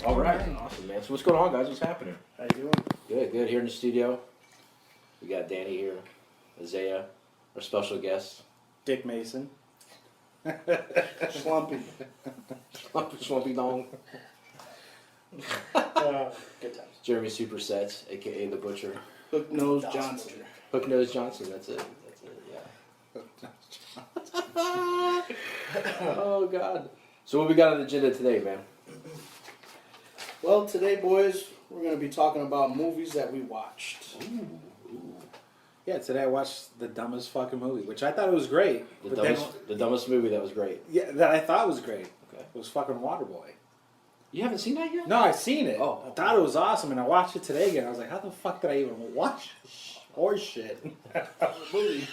All right, awesome, man. So what's going on, guys? What's happening? How you doing? Good, good. Here in the studio, we got Danny here, Isaiah, our special guest, Dick Mason. Slumpy. Swampy Dong, Good times. Jeremy Supersets, aka the Butcher, Hook Nose Johnson. Hook Nose Johnson. That's it. Yeah. Oh God. So what we got on the agenda today, man? Well, today, boys, we're going to be talking about movies that we watched. Yeah, today I watched the dumbest fucking movie, which I thought it was great. The dumbest movie that was great. Yeah, that I thought was great. Okay. It was fucking Waterboy. You haven't seen that yet? No, I've seen it. Oh. I thought it was awesome, and I watched it today again. I was like, how the fuck did I even watch this horse shit? Movie.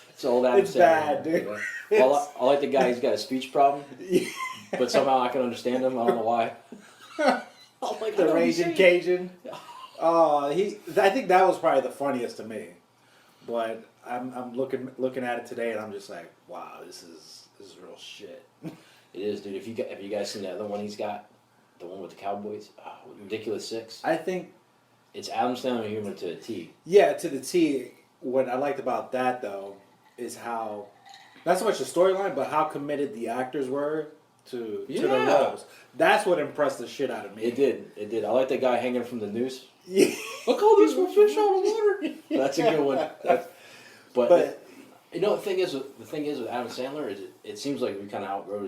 It's old Adam It's Sandler, bad, dude. you know? Well, I like the guy who's got a speech problem, but somehow I can understand him. I don't know why. I'm like, The Raging Cajun. Oh, I think that was probably the funniest to me. But I'm looking at it today, and I'm just like, wow, this is real shit. It is, dude. Have you guys seen the other one he's got? The one with the Cowboys? Ridiculous Six? I think, It's Adam Sandler humor to a T. yeah, to the T. What I liked about that though is how, not so much the storyline, but how committed the actors were to the Yeah. roles. That's what impressed the shit out of me. It did. I like that guy hanging from the noose. Yeah. Look all these fish out of water. That's a good one. But you know the thing is with Adam Sandler is it seems like we kind of outgrew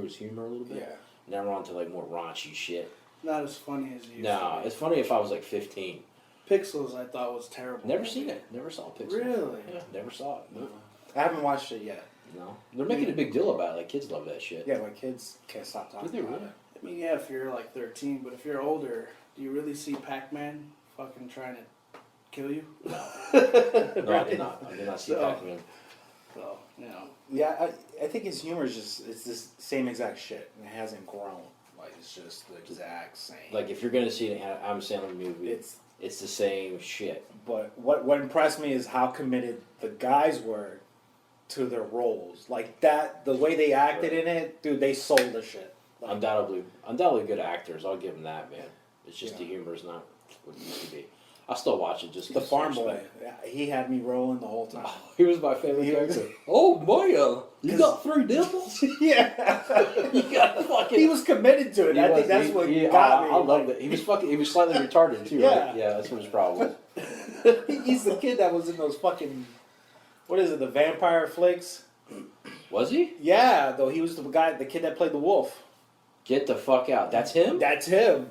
his humor a little bit. Yeah. Now we're on to like more raunchy shit. Not as funny as you. No, it's funny if I was like 15. Pixels, I thought was terrible. Never seen it. Never saw Pixar. Really? Yeah, never saw it. Nope. I haven't watched it yet. No. They're making a big deal about it. Like kids love that shit. Yeah, my kids can't stop talking Did they about really? it. I mean, yeah, if you're like 13, but if you're older, do you really see Pac-Man fucking trying to kill you? No, I did not. I did not see So- Pac-Man. So, you know. Yeah, I think his humor is just, it's this same exact shit. And it hasn't grown. Like, it's just the exact same. Like if you're gonna see an Adam Sandler movie, it's, it's the same shit. but what impressed me is how committed the guys were to their roles. Like that, the way they acted in it, dude, they sold the shit. Like, Undoubtedly good actors. I'll give them that, man. It's just Yeah. the humor's not what it used to be. I'll still watch it just the 'cause farm it's boy, yeah, he had me rolling the whole time. He was my favorite He was- character. Oh, Maya, you got 3 nipples? Yeah, You got fucking. he was committed to it. I think that's what got me. I loved it. He was slightly retarded too, Yeah. right? Yeah, that's what his problem was. He's the kid that was in those fucking, what is it, the vampire flicks? Was he? Yeah, though he was the guy, the kid that played the wolf. Get the fuck out. That's him? That's him.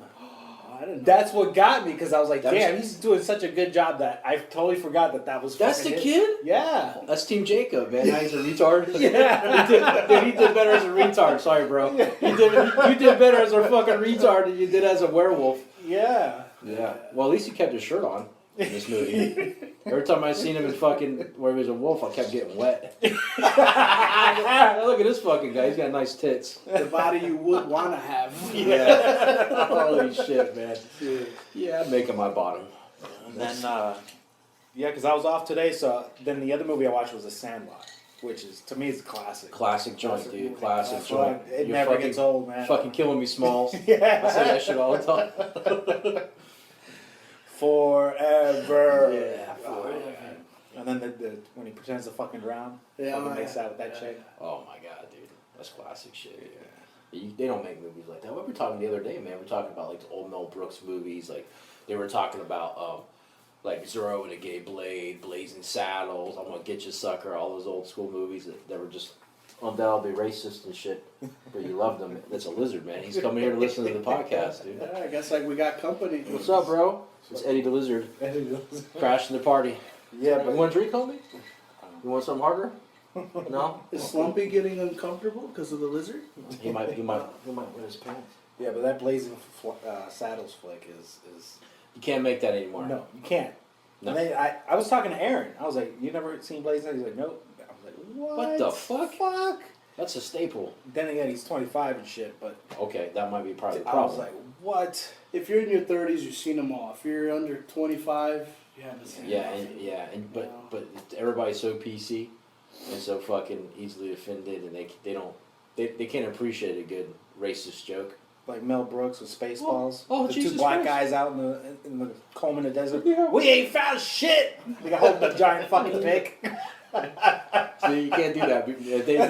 I didn't know. That's what got me because I was like, That was- damn, he's doing such a good job that I totally forgot that was. That's fucking the him. kid? Yeah. That's Team Jacob, man. Now he's a retard. Yeah. He did better as a retard. Sorry, bro. You did better as a fucking retard than you did as a werewolf. Yeah. Yeah. Well, at least he kept his shirt on in this movie. Every time I seen him in fucking where he was a wolf, I kept getting wet. Look at this fucking guy. He's got nice tits. The body you would want to have. Yeah. Holy shit, man. Yeah, I'm making my bottom. And then, yeah, because I was off today, so then the other movie I watched was The Sandlot, which is, to me, is a classic. Classic joint, Classic dude. movie. Classic That's joint. why it You're never fucking, gets old, man. fucking killing me, Smalls. Yeah. I say that shit all the time. Forever. Yeah, Oh, forever. man. And then the when he pretends to fucking drown, Yeah, fucking oh, makes yeah. out with that chick. Oh my god, dude. That's classic shit. They don't make movies like that. What were we talking the other day, man? We were talking about like the old Mel Brooks movies. Like they were talking about like Zorro and a Gay Blade, Blazing Saddles, I'm Gonna Get You Sucker, all those old school movies that were just undoubtedly racist and shit. But you loved them. That's a lizard, man. He's coming here to listen to the podcast, dude. Yeah, I guess like we got company. What's up, bro? It's Eddie the Lizard crashing the party. Yeah, You but want a drink, homie? You want something harder? No? Is Slumpy getting uncomfortable because of the lizard? He might wet his pants. yeah, but that Blazing Saddles flick is You can't make that anymore. no, you can't. No. And then I was talking to Aaron. I was like, "You never seen Blazing?" He's like, "Nope." I was like, "What? What the fuck? Fuck." That's a staple. Then again, he's 25 and shit. But Okay, that might be part of the I was problem. like, "What?" If you're in your 30s, you've seen them all. If you're under 25, you haven't seen Yeah, them. but everybody's so PC and so fucking easily offended, and they can't appreciate a good racist joke. like Mel Brooks with Spaceballs. Oh, the Jesus two black Christ. guys out in the Coleman desert. Yeah. We ain't found shit. They got holding a giant fucking pick. So you can't do that. If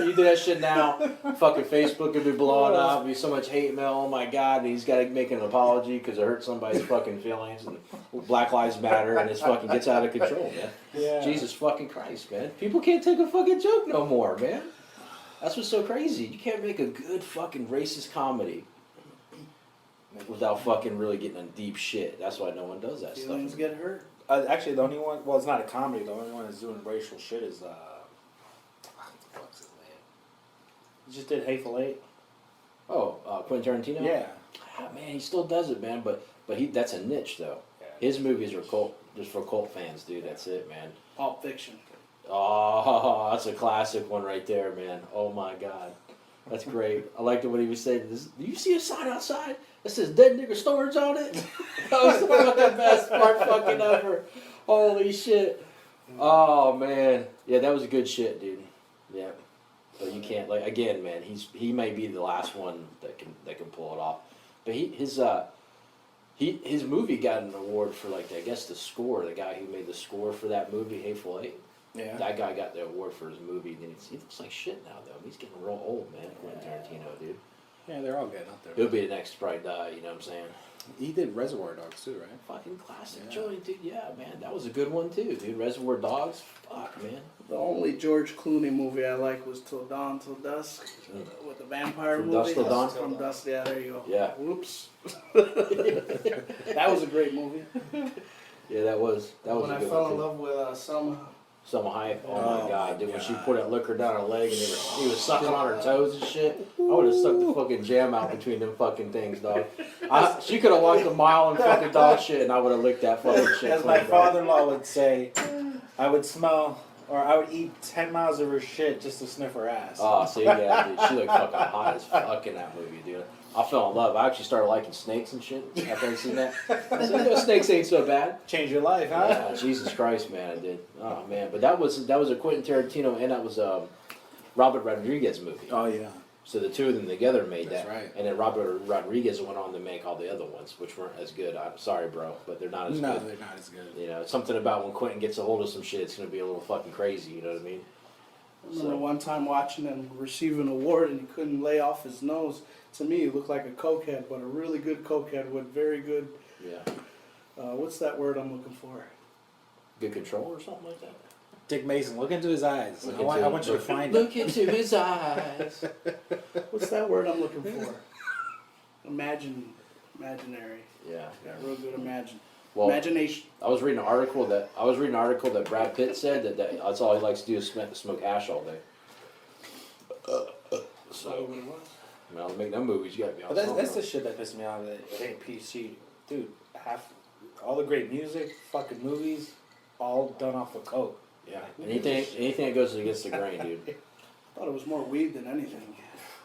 you do that shit now, fucking Facebook would be blowing up. There'd be so much hate mail. Oh my God! And he's got to make an apology because it hurt somebody's fucking feelings. And Black Lives Matter, and this fucking gets out of control, man. Yeah. Jesus fucking Christ, man. People can't take a fucking joke no more, man. That's what's so crazy. You can't make a good fucking racist comedy without fucking really getting on deep shit. That's why no one does that Feelings stuff. get hurt. Actually, the only one. Well, it's not a comedy. The only one that's doing racial shit is what the fuck's his name? He just did Hateful Eight. Oh, Quentin Tarantino? Yeah. Ah, man, he still does it, man. But that's a niche, though. His movies are just for cult fans, dude. That's it, man. Pulp Fiction. Oh, that's a classic one right there, man. Oh my God, that's great. I liked it when he was saying, "Do you see a sign outside that says dead nigger storage on it?" That was the fucking best part fucking ever. Holy shit. Oh man, yeah, that was good shit, dude. Yeah, but you can't again, man. He may be the last one that can pull it off, but his movie got an award for I guess the score. The guy who made the score for that movie, Hateful Eight. Yeah. That guy got the award for his movie, and he looks like shit now, though. He's getting real old, man. Quentin Tarantino, dude. Yeah, they're all getting up there. He'll be the next to probably die, you know what I'm saying? He did Reservoir Dogs too, right? Fucking classic Yeah. joint, dude. Yeah, man. That was a good one, too, dude. Reservoir Dogs. Fuck, man. The only George Clooney movie I like was Till Dawn, Till Dusk, with the vampire From movie. Dusk Till Dawn? From Dusk, yeah, there you go. Yeah. Whoops. That was a great movie. Yeah, that was a When I good fell one, in too. love with Selma. Selma Hayek. Oh, Oh, my God, dude. my When she God. put that liquor down her leg and he was sucking on her toes and shit, I would have sucked the fucking jam out between them fucking things, dog. She could have walked a mile and fucking dog shit, and I would have licked that fucking shit. As clean, my dog. father-in-law would say, I would smell, or I would eat 10 miles of her shit just to sniff her ass. Oh, see, yeah, dude, she looked fucking hot as fuck in that movie, dude. I fell in love. I actually started liking snakes and shit after I seen that. I said, snakes ain't so bad. Change your life, huh? Yeah, Jesus Christ, man, I did. Oh man, but that was a Quentin Tarantino and that was a Robert Rodriguez movie. Oh, yeah. So the two of them together made That's that. right. And then Robert Rodriguez went on to make all the other ones, which weren't as good. I'm sorry, bro, but they're not as No, good. they're not as good. You know, something about when Quentin gets a hold of some shit, it's gonna be a little fucking crazy. You know what I mean? I remember one time watching him receive an award and he couldn't lay off his nose. To me, he looked like a cokehead, but a really good cokehead with very good, Yeah. what's that word I'm looking for? Good control or something like that. Dick Mason, look into his eyes. I want you to find Look it. into his eyes. What's that word I'm looking for? Imaginary. Yeah. Got real good Well, imagination. I was reading an article that Brad Pitt said that that's all he likes to do is smoke hash all day. So, I mean, I'll make them movies. You gotta be on. But that's the something. shit that pissed me off. That it ain't PC, dude. All the great music, fucking movies, all done off of coke. Yeah. Anything that goes against the grain, dude. I thought it was more weed than anything.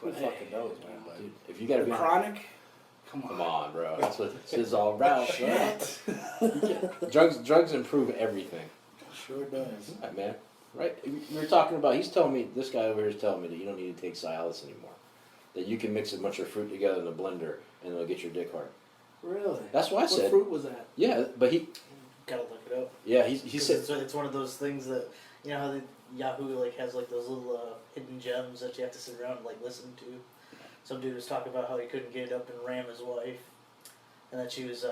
Who But fucking knows, man? But Dude, if you gotta be on, Chronic? Come on. come on, bro. That's what this is all about. Bro. Shit. Drugs improve everything. Sure does. Right, man. Right? We were talking about. He's telling me this guy over here is telling me that you don't need to take Cialis anymore. That you can mix a bunch of fruit together in a blender and it'll get your dick hard. Really? That's what I What said. fruit was that? Yeah, but he. Gotta look it up. Yeah, he 'Cause said. it's one of those things that you know how the Yahoo has those little hidden gems that you have to sit around and listen to. Some dude was talking about how he couldn't get up and ram his wife, and that she was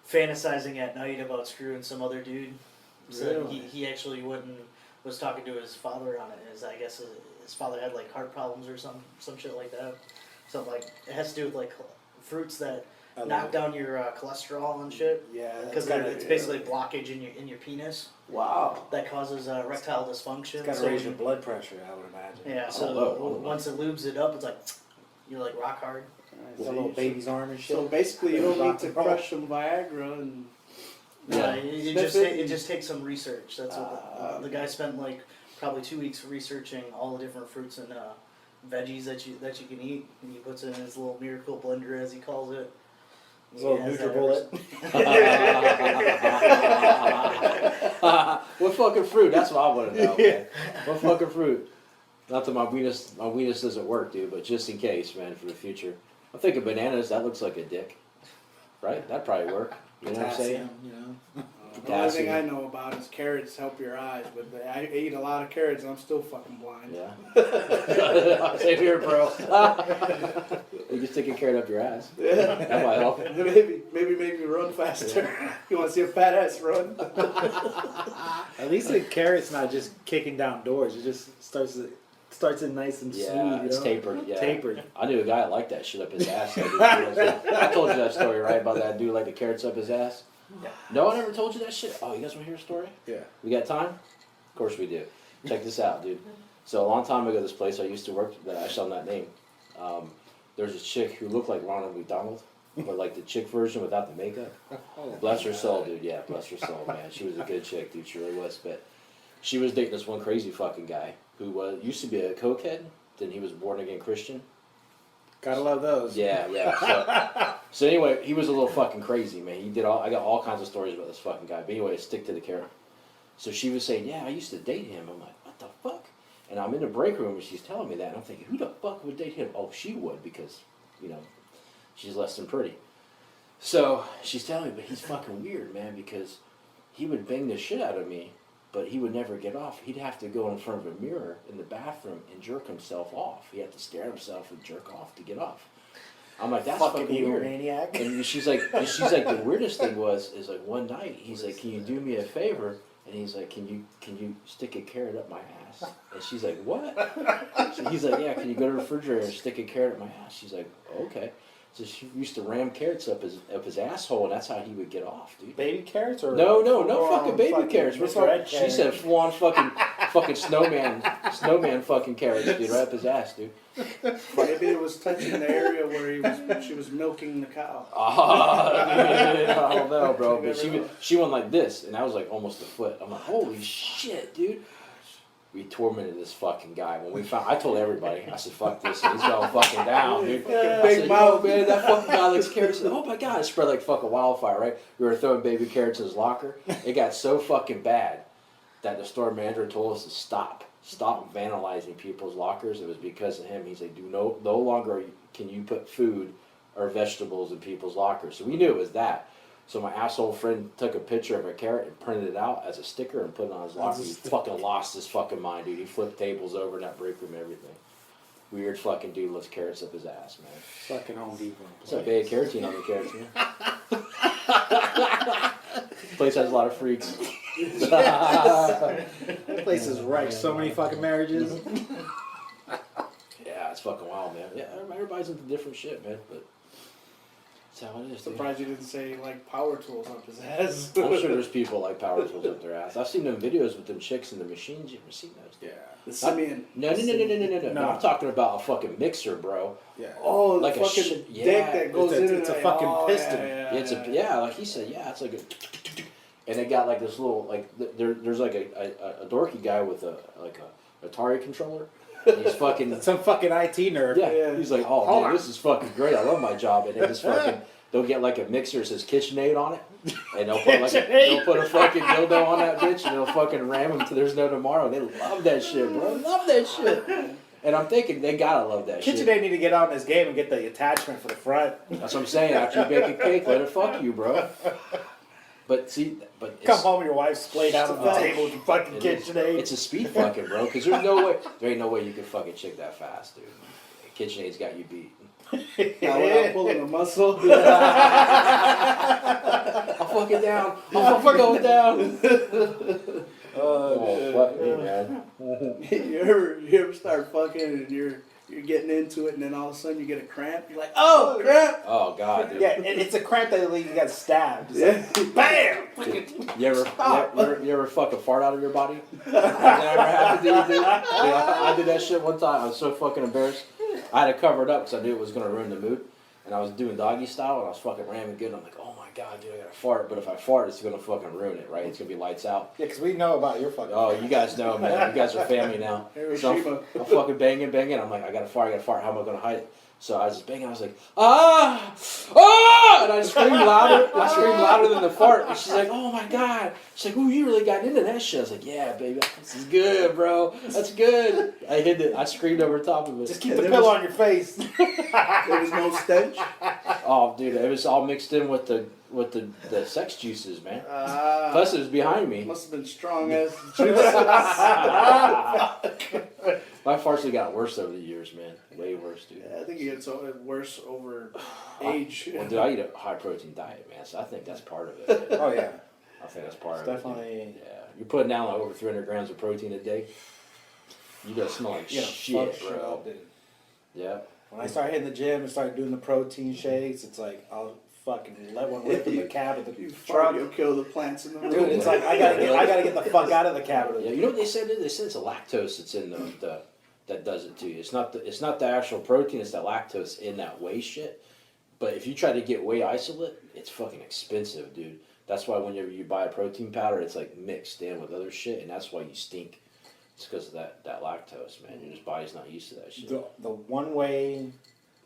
fantasizing at night about screwing some other dude. So Really? he actually went and was talking to his father on it. I guess his father had heart problems or some shit like that. Something it has to do with fruits that knock down your cholesterol and shit. Yeah, Because it's basically blockage in your penis Wow. that causes erectile dysfunction. It's gotta So raise your blood pressure, I would imagine. yeah, so Although- once it lubes it up, it's you're rock hard. It's a little baby's arm and shit. So basically, you don't need to Rock and roll. crush some Viagra and. Yeah. It just takes some research. That's what the guy spent probably 2 weeks researching all the different fruits and veggies that you can eat, and he puts it in his little miracle blender, as he calls it. His little He has that NutriBullet. What fucking fruit? That's what I want to know, man. What fucking fruit? Not that my weenus doesn't work, dude, but just in case, man, for the future. I'm thinking bananas. That looks like a dick, right? That'd probably work. You know what I'm saying? Potassium, you know. The only thing I know about is carrots help your eyes, but I ate a lot of carrots and I'm still fucking blind. Yeah. Same here, bro. You can stick a carrot up your ass. Yeah. That might help. Maybe make me run faster. You want to see a fat ass run? At least the carrot's not just kicking down doors. It just starts it nice and smooth. Yeah, it's you know? tapered. Yeah. Tapered. I knew a guy that liked that shit up his ass. I told you that story, right? About that dude like the carrots up his ass. Yeah. No one ever told you that shit? Oh, you guys want to hear a story? Yeah. We got time? Of course we do. Check this out, dude. So a long time ago, this place I used to work that I shall not name, there's a chick who looked like Ronald McDonald, but like the chick version without the makeup. Bless her soul, dude. Yeah, bless her soul, man. She was a good chick, dude. She really was. But she was dating this one crazy fucking guy who used to be a cokehead. Then he was born again Christian. Gotta love those. Yeah. So anyway, he was a little fucking crazy, man. I got all kinds of stories about this fucking guy. But anyway, stick to the carrot. So she was saying, yeah, I used to date him. I'm like, what the fuck? And I'm in the break room and she's telling me that. And I'm thinking, who the fuck would date him? Oh, she would because, you know, she's less than pretty. So she's telling me, but he's fucking weird, man, because he would bang the shit out of me, but he would never get off. He'd have to go in front of a mirror in the bathroom and jerk himself off. He had to stare at himself and jerk off to get off. I'm like, that's fucking weird. Maniac. And she's like, the weirdest thing is like one night he's like, can you do me a favor? And he's like, can you stick a carrot up my ass? And she's like, what? So he's like, yeah, can you go to the refrigerator and stick a carrot up my ass? She's like, okay. So she used to ram carrots up his asshole, and that's how he would get off, dude. Baby carrots or No full-on fucking baby carrots. We're red talking, she carrot? said full-on fucking snowman fucking carrots, dude, right up his ass, dude. Maybe it was touching the area where she was milking the cow. I don't know, bro. But she went like this, and I was like almost a foot. I'm like, holy shit, dude. We tormented this fucking guy. When we found, I told everybody. I said, "Fuck this, he's going fucking down, dude." I Big said, mouth. "Yo, man, that fucking guy likes carrots." I said, oh my god, it spread like fucking wildfire, right? We were throwing baby carrots in his locker. It got so fucking bad that the store manager told us to stop vandalizing people's lockers. It was because of him. He's like, no longer can you put food or vegetables in people's lockers. So we knew it was that. So my asshole friend took a picture of a carrot and printed it out as a sticker and put it on his locker. He fucking lost his fucking mind, dude. He flipped tables over in that break room and everything. Weird fucking dude lifts carrots up his ass, man. Fucking Home Depot. What's up, beta carotene on the carrots, man? Place has a lot of freaks. That place has wrecked so many fucking marriages. Yeah, it's fucking wild, man. Yeah, everybody's into different shit, man. But that's how it is. Dude. Surprised you didn't say like power tools up his ass. I'm sure there's people like power tools up their ass. I've seen them videos with them chicks in the machines. You ever seen those? Yeah. The Simeon. No. No. I'm talking about a fucking mixer, bro. Yeah. Oh, the Like a fucking yeah. dick that goes in. It's a fucking piston. Yeah, like he said, yeah, it's like a, and they got like this little like there's like a dorky guy with a Atari controller. And he's fucking Some fucking IT nerd. yeah. He's like, oh Hold man, on. this is fucking great. I love my job. And they just fucking they'll get like a mixer that says KitchenAid on it, and they'll put a fucking dildo on that bitch, and they'll fucking ram them till there's no tomorrow. They love that shit, bro. Love that shit. And I'm thinking they gotta love that shit. KitchenAid need to get on this game and get the attachment for the front. That's what I'm saying. After you bake a cake, let it fuck you, bro. But see, but Come it's, home, your wife's splayed out on the table with your fucking it is- KitchenAid. it's a speed fucking, bro. Because there ain't no way you can fucking chick that fast, dude. KitchenAid's got you beat. Now without pulling a muscle. I'll fuck it down. I'll fucking go down. Oh, fuck me, man. you ever start fucking and you're getting into it and then all of a sudden you get a cramp? You're like, oh, cramp! Oh god, dude. Yeah, it's a cramp that you got stabbed. It's Yeah. like, bam! You ever fuck a fart out of your body? That ever happened to you, dude? Yeah, I did that shit one time. I was so fucking embarrassed. I had to cover it up because I knew it was gonna ruin the mood. And I was doing doggy style and I was fucking ramming good. And I'm like, oh my god, dude, I gotta fart. But if I fart, it's gonna fucking ruin it, right? It's gonna be lights out. Yeah, because we know about your fucking. Oh, you guys know, man. You guys are family now. So Hiroshima. I'm fucking banging. I'm like, I gotta fart. How am I gonna hide it? So I was just banging. I was like, ah, ah, and I screamed louder. I screamed louder than the fart. And she's like, oh my god. She's like, ooh, you really got into that shit. I was like, yeah, baby, this is good, bro. That's good. I hit it. I screamed over top of it. Just keep the pillow on your face. There was no stench. Oh, dude, it was all mixed in with the sex juices, man. Plus, it was behind me. Must have been strong as juice. My farts have gotten worse over the years, man. Way worse, dude. Yeah, I think it gets worse over age. Well, dude, I eat a high protein diet, man. So I think that's part of it. Oh yeah, I think that's part it's of definitely. it. Yeah, you're putting down like over 300 grams of protein a day. You gotta smell like Yeah, shit, fuck bro. up, dude. Yeah. When I start hitting the gym and start doing the protein shakes, it's like I'll fucking let one rip in the cab of the You truck. fart, you'll kill the plants in the room. Dude, it's like I gotta get the fuck out of the cab of Yeah, the. you know what they said? They said it's a lactose that's in the that does it to you. It's not the actual protein. It's the lactose in that whey shit. But if you try to get whey isolate, it's fucking expensive, dude. That's why whenever you buy a protein powder, it's like mixed in with other shit, and that's why you stink. It's because of that lactose, man. Your body's not used to that shit. The one whey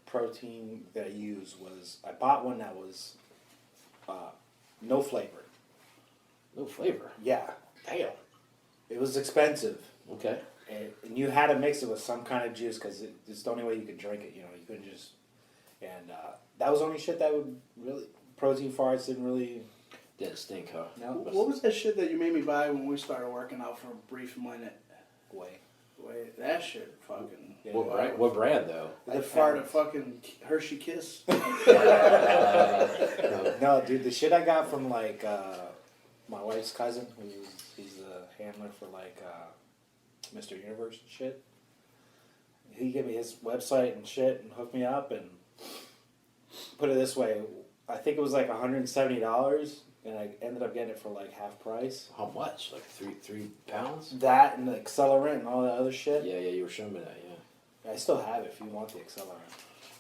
protein that I used was I bought one that was no flavor. No flavor. Yeah, Damn. it was expensive. Okay. And you had to mix it with some kind of juice because it's the only way you could drink it. You know, you couldn't just. And that was the only shit that would really protein farts didn't really. Didn't stink, huh? No. What was that shit that you made me buy when we started working out for a brief minute? Way. Wait, that shit fucking. Yeah. What brand though? The fart a fucking Hershey Kiss. No, dude, the shit I got from like my wife's cousin, he's a handler for like Mr. Universe and shit. He gave me his website and shit and hooked me up and put it this way, I think it was like $170 and I ended up getting it for like half price. How much? Like three pounds? That and the accelerant and all that other shit. Yeah, you were showing me that. Yeah. I still have it if you want the accelerant.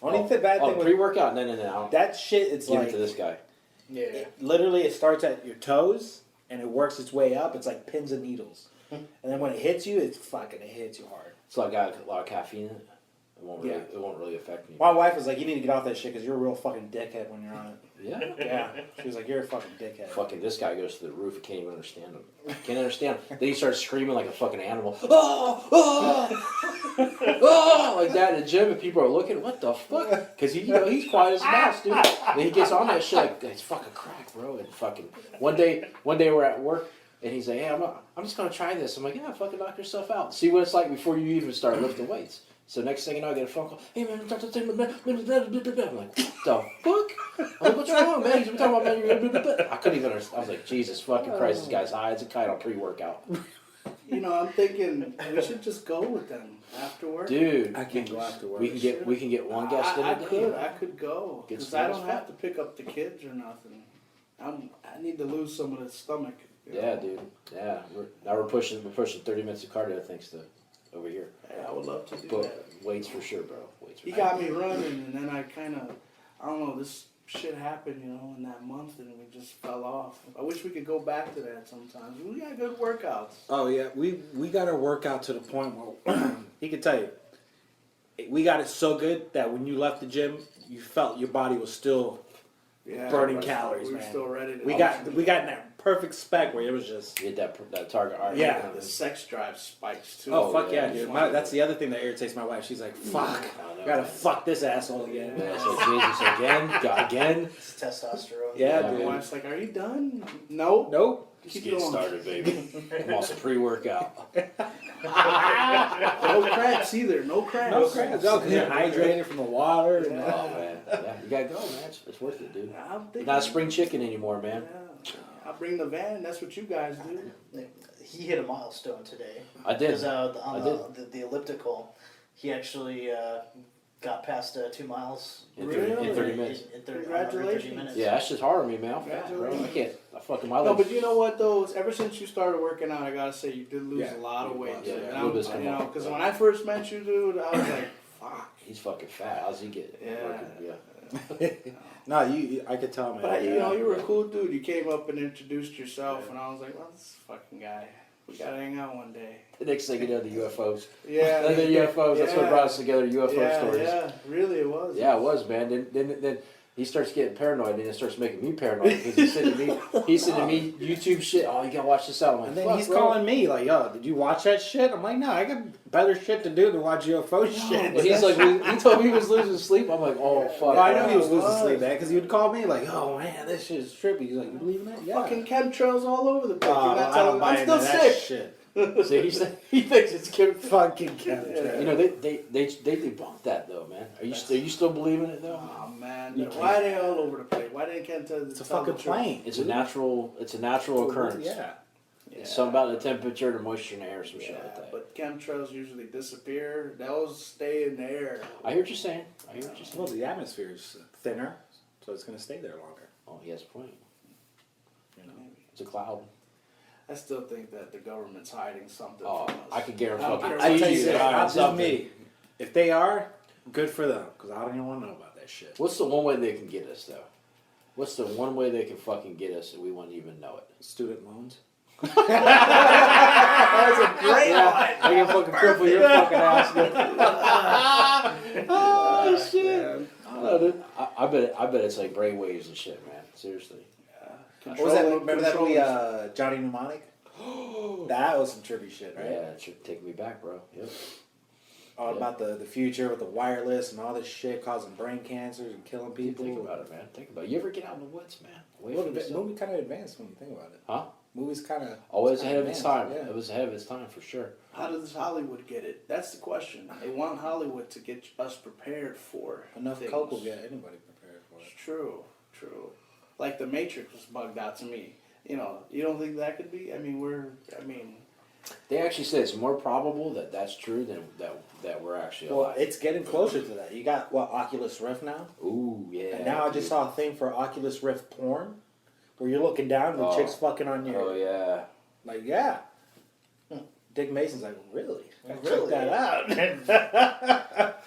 Only bad thing with pre-workout? No. that shit, it's Give like it to this guy. Yeah. literally it starts at your toes and it works its way up. It's like pins and needles, and then when it hits you, it hits you hard. It's like got a lot of caffeine in it. Yeah. It won't really affect me. My wife was like, "You need to get off that shit because you're a real fucking dickhead when you're on it." Yeah. Yeah, she was like, "You're a fucking dickhead." Fucking this guy goes to the roof. He can't even understand him. Can't understand him. Then he starts screaming like a fucking animal. Oh, oh, oh, like that in the gym, and people are looking. What the fuck? Because he's quiet as a mouse, dude. Then he gets on that shit like it's fucking crack, bro. And fucking one day we're at work. And he's like, hey, I'm just going to try this. I'm like, yeah, fucking knock yourself out. See what it's like before you even start lifting weights. So next thing you know, I get a phone call. Hey, man, I'm like, what the fuck? I'm like, what's wrong, man? He's talking about, man. I couldn't even understand. I was like, Jesus fucking Christ, this guy's high as a kite on pre-workout. You know, I'm thinking we should just go with them after work. Dude, I can't go afterwards. we can get one guest in a day. I could go Get because some I nice don't fat. have to pick up the kids or nothing. I need to lose some of the stomach. you Yeah, know. dude. Yeah, we're pushing 30 minutes of cardio thanks to over here. Yeah, I would love to do But that. weights for sure, bro. Weights for He sure. got me running, and then I kind of, I don't know, this shit happened, you know, in that month, and we just fell off. I wish we could go back to that sometimes. We got good workouts. Oh yeah, we got our workout to the point where he could tell you, we got it so good that when you left the gym, you felt your body was still Yeah, burning but calories, we were man. still ready to. we got in that perfect spec where it was just. You hit that target. All right, Yeah. The sex drive spikes too. Oh fuck yeah, yeah, dude! yeah. That's the other thing that irritates my wife. She's like, "Fuck, I know, gotta man. fuck this asshole again." Yeah, so Jesus again. It's testosterone. Yeah, Yeah, dude. My wife's like, "Are you done?" No. Nope. Just Keep get going. started, baby. I'm also pre-workout. No cracks either. No cracks. No crap. No, 'cause you're hydrated from the water. And, Oh man, yeah, you gotta go, man. It's worth it, dude. I'm thinking. Not spring chicken anymore, man. Yeah. I'll bring the van. That's what you guys do. He hit a milestone today. I did. Because on I the elliptical, he actually got past 2 miles. In Really? 30 minutes. In 30 Congratulations. minutes. Yeah, that's just hard on me, man. I'm fat, bro. I can't. I fucking my No, legs. but you know what though? Ever since you started working out, I gotta say you did lose Yeah. a lot of weight. Yeah, And a little bit's I'm, come you know, off. because when I first met you, dude, I was like, fuck. He's fucking fat. How's he get? Yeah. Working? Yeah. no, you could tell, man. But you know, you were a cool dude. You came up and introduced yourself, and I was like, well, this fucking guy. We gotta hang out one day. The next thing you know, the UFOs. Yeah. The UFOs. That's what Yeah. brought us together. UFO Yeah, stories. yeah, really, it was. Yeah, it was, man. Then he starts getting paranoid, and it starts making me paranoid because he's sending me YouTube shit. Oh, you gotta watch this out. I'm like, And then fuck, he's bro. calling me like, "Yo, did you watch that shit?" I'm like, "No, I got better shit to do than watch UFO shit." And he's like, he told me he was losing sleep. I'm like, oh fuck. Well, I know he was Yeah, it losing was. sleep, man, because he would call me like, "Oh man, this shit is trippy." He's like, "You believe in that?" Yeah. Fucking chemtrails all over the place. Oh, You're not I don't telling- buy I'm into still that sick. shit. See, he thinks it's Kim. Fucking chemtrails. You know, they debunked that though, man. Are you still believing it though? Oh man, You why are they all over the place? Why they can't tell? It's a fucking plane. It's a natural occurrence. Yeah. It's something about the temperature, the moisture in the air, some shit like that. But chemtrails usually disappear. Those stay in the air. I hear what you're saying. Well, the atmosphere is thinner, so it's gonna stay there longer. Oh, he has a point. You know. It's a cloud. I still think that the government's hiding something Oh, from us. I could guarantee. I don't care I what tell you, you this, say. not just me. If they are, good for them, because I don't even want to know about that shit. What's the one way they can get us though? What's the one way they can fucking get us and we won't even know it? Student loans. That's a great Yeah, one. I can fucking cripple your fucking ass. Oh shit! I don't know, dude. I bet it's like brainwaves and shit, man. Seriously. What was that? Remember that movie, Control- Johnny Mnemonic? That was some trippy shit, right? Yeah, it should take me back, bro. Yep. All about the future with the wireless and all this shit causing brain cancers and killing people. Think about it, man. Think about it. You ever get out in the woods, man? Away Well, from the the movie kind of advanced when you think about it. Huh? Movie's kind of Always ahead of its time. Yeah. It was ahead of its time for sure. How does Hollywood get it? That's the question. They want Hollywood to get us prepared for Enough things. coke will get anybody prepared for It's it. true. Like the Matrix was bugged out to me. You know, you don't think that could be? I mean, They actually say it's more probable that that's true than that we're actually Well, alive. it's getting closer to that. You got Oculus Rift now, Ooh, yeah. and now I just dude. saw a thing for Oculus Rift porn, where you're looking down and the Oh. chick's fucking on your Oh yeah. like yeah. Dick Mason's like, really? Really? Check that out.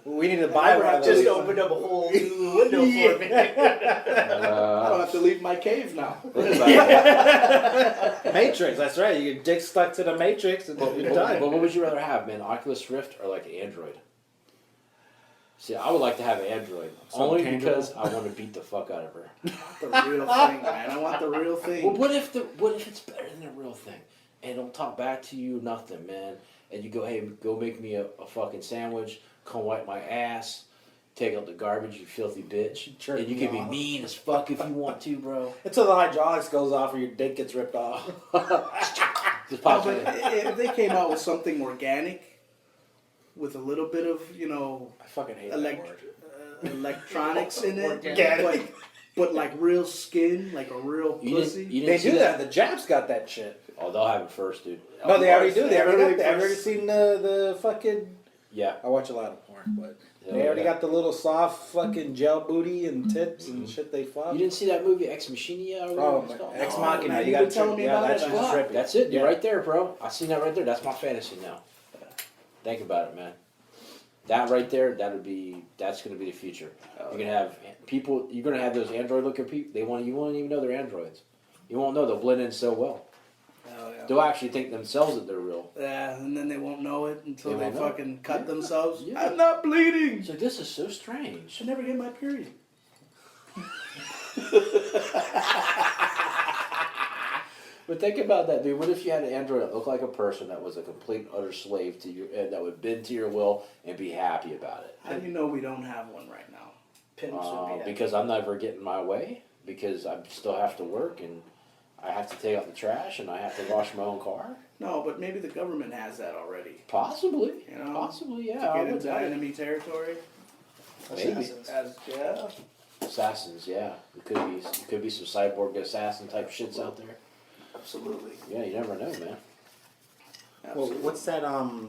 We need to buy one of Just those. opened up a whole new window for me. I don't have to leave my cave now. Matrix, that's right. You get dick stuck to the Matrix and you're done. But what would you rather have, man? Oculus Rift or like an Android? See, I would like to have an Android only Something because I want to beat the fuck out of her. The real thing, man. I want the real thing. Well, what if it's better than the real thing, and don't talk back to you, nothing, man? And you go, hey, go make me a fucking sandwich, come wipe my ass, take out the garbage, you filthy bitch, Jerk and you me can be off. mean as fuck if you want to, bro. Until the hydraulics goes off or your dick gets ripped off. Just No, pop but it. if they came out with something organic, with a little bit of, I fucking hate that word. electronics in it, Organic. but like real skin, like a real You pussy. didn't They see do that. The Japs got that shit. Oh, they'll have it first, dude. No, they already do. They Of already course. got. I've already seen the fucking. Yeah. I watch a lot of porn, but Yeah, they already yeah. got the little soft fucking gel booty and tits and shit they fuck. You didn't see that movie Ex Machina? Or Oh, whatever it's called? Ex No, Machina. man, You you've got been telling me yeah, about that's it. just trippy. That's it. You're Yeah. right there, bro. I seen that right there. That's my fantasy now. Think about it, man. That right there, that's gonna be the future. You're gonna have people. You're gonna have those Android-looking people. You won't even know they're androids. You won't know. They'll blend in so well. Oh, yeah. They'll actually think themselves that they're real. Yeah, and then they won't know it until They they, won't know. fucking cut themselves. Yeah. I'm not bleeding. It's like, this is so strange. Should never get my period. But think about that, dude. What if you had an android that looked like a person that was a complete utter slave to you, and that would bend to your will and be happy about it? How do you know we don't have one right now? Pimps would be happy. Because I'm never getting my way. Because I still have to work, and I have to take out the trash, and I have to wash my own car. No, but maybe the government has that already. Possibly, You know, possibly, yeah. To I get would into doubt it. enemy territory. Maybe. Yeah. Assassins, yeah. It could be some cyborg assassin type shits out there. Absolutely. Yeah, you never know, man. Well, Absolutely. what's that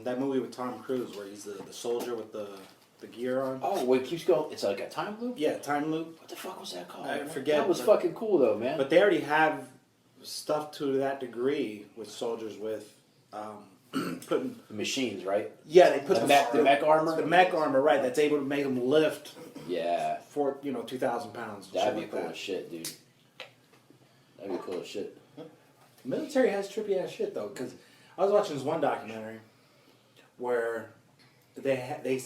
that movie with Tom Cruise where he's the soldier with the gear on? Oh, wait, keeps going. It's like a time loop. Yeah, time loop. What the fuck was that called? I man? forget, That was but- fucking cool though, man. But they already have stuff to that degree with soldiers with putting. The machines, right? Yeah, they put The mech armor? The mech armor, right? That's able to make them lift Yeah, for 2,000 pounds. that'd be shit cool like as shit, dude. That'd be cool as shit. Military has trippy ass shit though, because I was watching this one documentary where they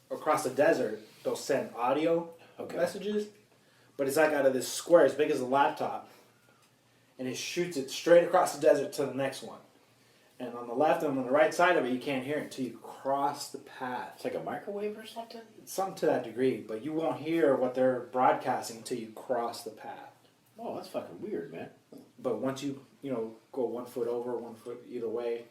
across the desert they'll send audio messages, but it's like out of this square as big as a laptop, and it shoots it straight across the desert to the next one. And on the left and on the right side of it, you can't hear it until you cross the path. It's like a microwave or something? Something to that degree, but you won't hear what they're broadcasting until you cross the path. Oh, that's fucking weird, man. But once you go 1 foot over, 1 foot either way,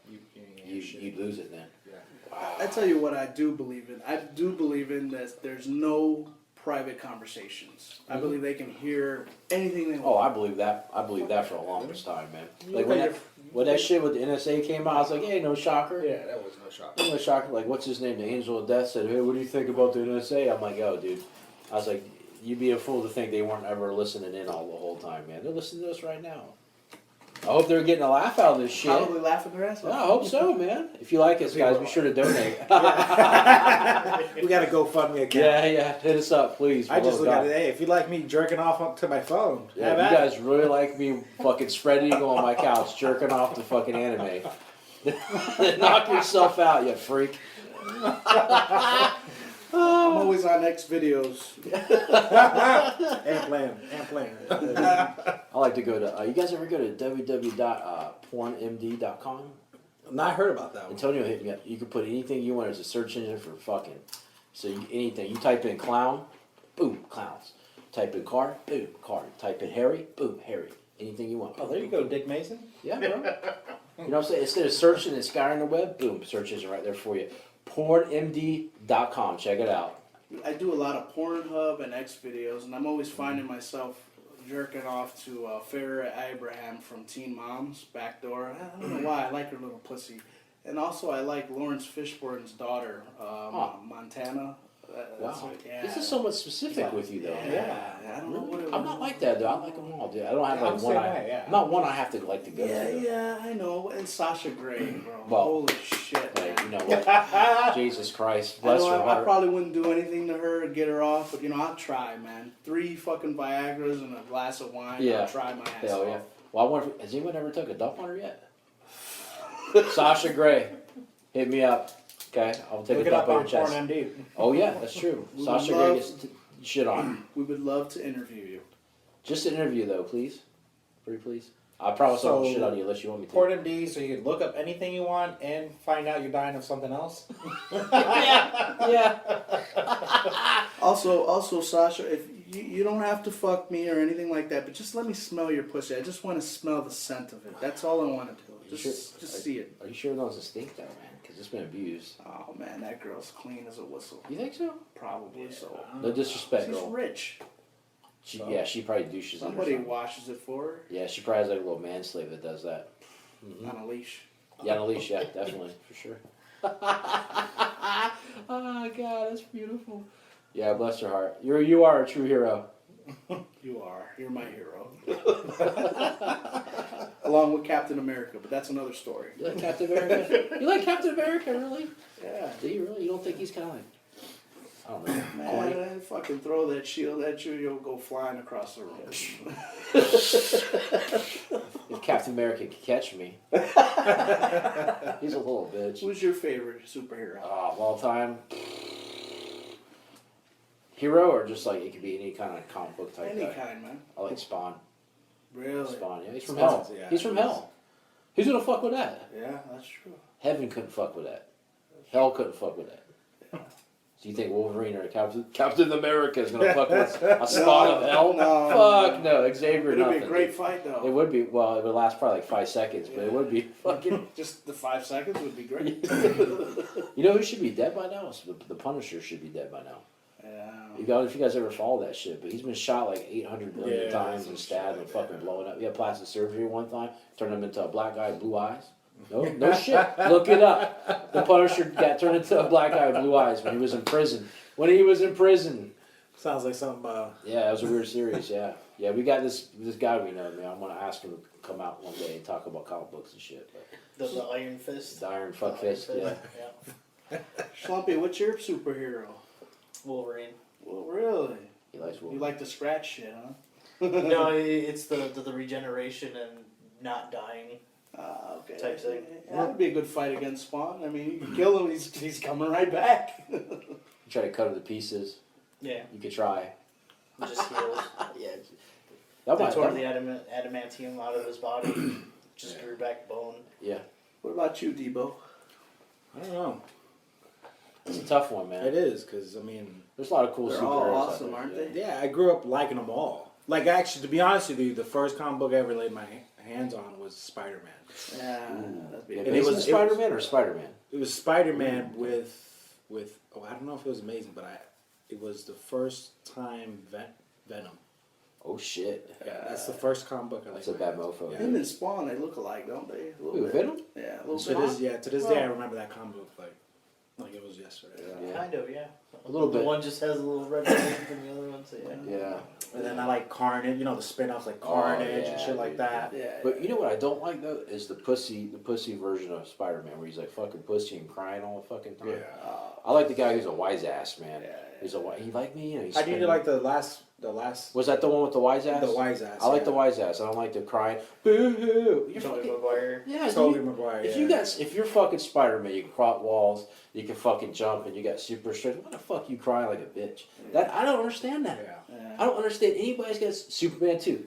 You lose it then. Yeah. Wow. I tell you what I do believe in. I do believe in that there's no private conversations. I believe they can hear anything they Oh, want. I believe that. I believe that for the longest time, man. You Like think when that shit with the NSA came out, I was like, hey, no shocker. Yeah, that was no shock. No shocker. Like, what's his name? The Angel of Death said, hey, what do you think about the NSA? I'm like, yo, dude. I was like, you'd be a fool to think they weren't ever listening in all the whole time, man. They're listening to us right now. I hope they're getting a laugh out of this shit. Probably laughing their ass Yeah, off. I hope so, man. If you like us, guys, be sure to donate. We got a GoFundMe account. yeah, hit us up, please. I just For look love at of it. Hey, if you like me jerking off up to my phone, Yeah, have if at you it. guys really like me fucking spread eagle on my couch, jerking off the fucking anime, then knock yourself out, you freak. I'm always on X videos. And playing. I like to go to, you guys ever go to www.pornmd.com? Not heard about that one. Antonio hit me up. You can put anything you want as a search engine for fucking, so anything. You type in clown, boom, clowns. Type in car, boom, car. Type in Harry, boom, Harry. Anything you want. Oh, there you go, Dick Mason. Yeah, bro. You know what I'm saying? Instead of searching and scouring the web, boom, search engine right there for you. Pornmd.com. Check it out. I do a lot of Pornhub and X videos, and I'm always finding myself jerking off to Farrah Abraham from Teen Moms, Backdoor. I don't know why, I like her little pussy. And also I like Lawrence Fishburne's daughter, Montana. That's Wow. what- yeah. This is somewhat specific with you, though. Yeah, I don't know what it I'm was. not like that, though. I like them all, dude. I don't have Yeah, I'm like the one. same way, yeah. I'm not one I have to like to go Yeah, to. yeah, I know. And Sasha Grey, bro. Well, Holy shit, Like, you man. know what? Jesus Christ, bless her I heart. probably wouldn't do anything to her to get her off, but I'll try, man. 3 fucking Viagra's and a glass of wine. Yeah. I'll try my ass Hell off. yeah. Well, I wonder, has anyone ever took a dump on her yet? Sasha Grey, hit me up. Okay, I'll take Look a it dump up on on your chest. PornMD. Oh yeah, that's true. We Sasha would Grey love- gets shit on. We would love to interview you. Just an interview though, please. Pretty please. I promise I won't So, shit on you unless you want me to. PornMD, so you can look up anything you want and find out you're dying of something else. yeah. Also, Sasha, if you don't have to fuck me or anything like that, but just let me smell your pussy. I just want to smell the scent of it. That's all I want to do. Just see it. Are you sure it doesn't stink though, man? Because it's been abused. Oh man, that girl's clean as a whistle. You think so? Probably so. No disrespect, She's girl. rich. Yeah, she probably douches in or Somebody something. washes it for her Yeah, she probably has like a little man slave that does that. Mhm. on a leash. Yeah, on a leash, yeah, definitely, for sure. Oh God, that's beautiful. Yeah, bless her heart. You are a true hero. You are. You're my hero. Along with Captain America, but that's another story. You like Captain America? You like Captain America, really? Yeah. Do you really? You don't think he's kind of like, I don't know, Man, corny? I fucking throw that shield at you, you'll go flying across the room. If Captain America could catch me, he's a little bitch. Who's your favorite superhero? Of all time, hero or just like it could be any kind of comic book type Any guy. kind, man. I like Spawn. Really? Spawn, yeah, he's from Spawn's- hell. yeah, He's from he is. hell. Who's gonna fuck with that? Yeah, that's true. Heaven couldn't fuck with that. Hell couldn't fuck with that. Do you think Wolverine or Captain America is gonna fuck with a Spawn of hell? No. Fuck no, Xavier. It'd be nothing. a great fight, It though. would be. Well, it would last probably like 5 seconds, but it would be fucking. Just the 5 seconds would be great. You know who should be dead by now? The Punisher should be dead by now. Yeah. If you guys ever follow that shit, but he's been shot like 800 million Yeah, times some and shit stabbed like and fucking that. blowing up. He had plastic surgery one time, turned him into a black guy with blue eyes. No shit. Look it up. The Punisher got turned into a black guy with blue eyes when he was in prison. Sounds like some. Yeah, it was a weird series. Yeah, we got this guy we know. Man, I'm gonna ask him to come out one day and talk about comic books and shit. But The Iron Fist. the Iron Fuck The Iron Fist. Yeah. Yeah. Schlumpy, what's your superhero? Wolverine. Well, really? He likes You Wolverine. like to scratch shit, huh? No, it's the regeneration and not dying. Okay. Type thing. Yeah, that'd be a good fight against Spawn. I mean, you can kill him. He's coming right back. You try to cut him to pieces. Yeah, You could try. it just heals. Yeah. They That tore might. the adamantium out of his body, just grew back bone. Yeah. What about you, Debo? I don't know. It's a tough one, man. It is because I mean, There's a lot of cool They're superheroes. all out awesome, there, aren't yeah. they? yeah, I grew up liking them all. Like actually, to be honest with you, the first comic book I ever laid my hands on was Spider-Man. Yeah, that'd be Yeah, a And good it Amazing was- Spider-Man or Spider-Man? It was Spider-Man with I don't know if it was amazing, but it was the first time Venom. Oh shit. Yeah, that's the first comic book I laid That's a my bad hands on. mofo. Yeah. Him and Spawn, they look alike, don't they? A little Who, bit. Venom? Yeah, a little To bit. this day, I remember that comic book like it was yesterday. Yeah. Kind of, yeah. A little The bit. one just has a little red tip and the other one, so yeah. Yeah. And then I like Carnage, the spin-offs like Oh, Carnage yeah, and shit like dude. that. Yeah. But you know what I don't like though is the pussy version of Spider-Man where he's like fucking pussy and crying all the fucking time. I like the guy who's a wise ass man. Yeah, He's he like me. He's How do you spinning- like the last Was that the one with the wise ass? the wise ass? I like the yeah. wise ass. I don't like the crying. Boo hoo! You're Tobey fucking Maguire. yeah. Tobey you- Maguire. If yeah. if you're fucking Spider-Man, you can crawl walls, you can fucking jump, and you got super strength. Why the fuck you crying like a bitch? That I don't understand that. Yeah. Yeah. I don't understand anybody's got Superman too.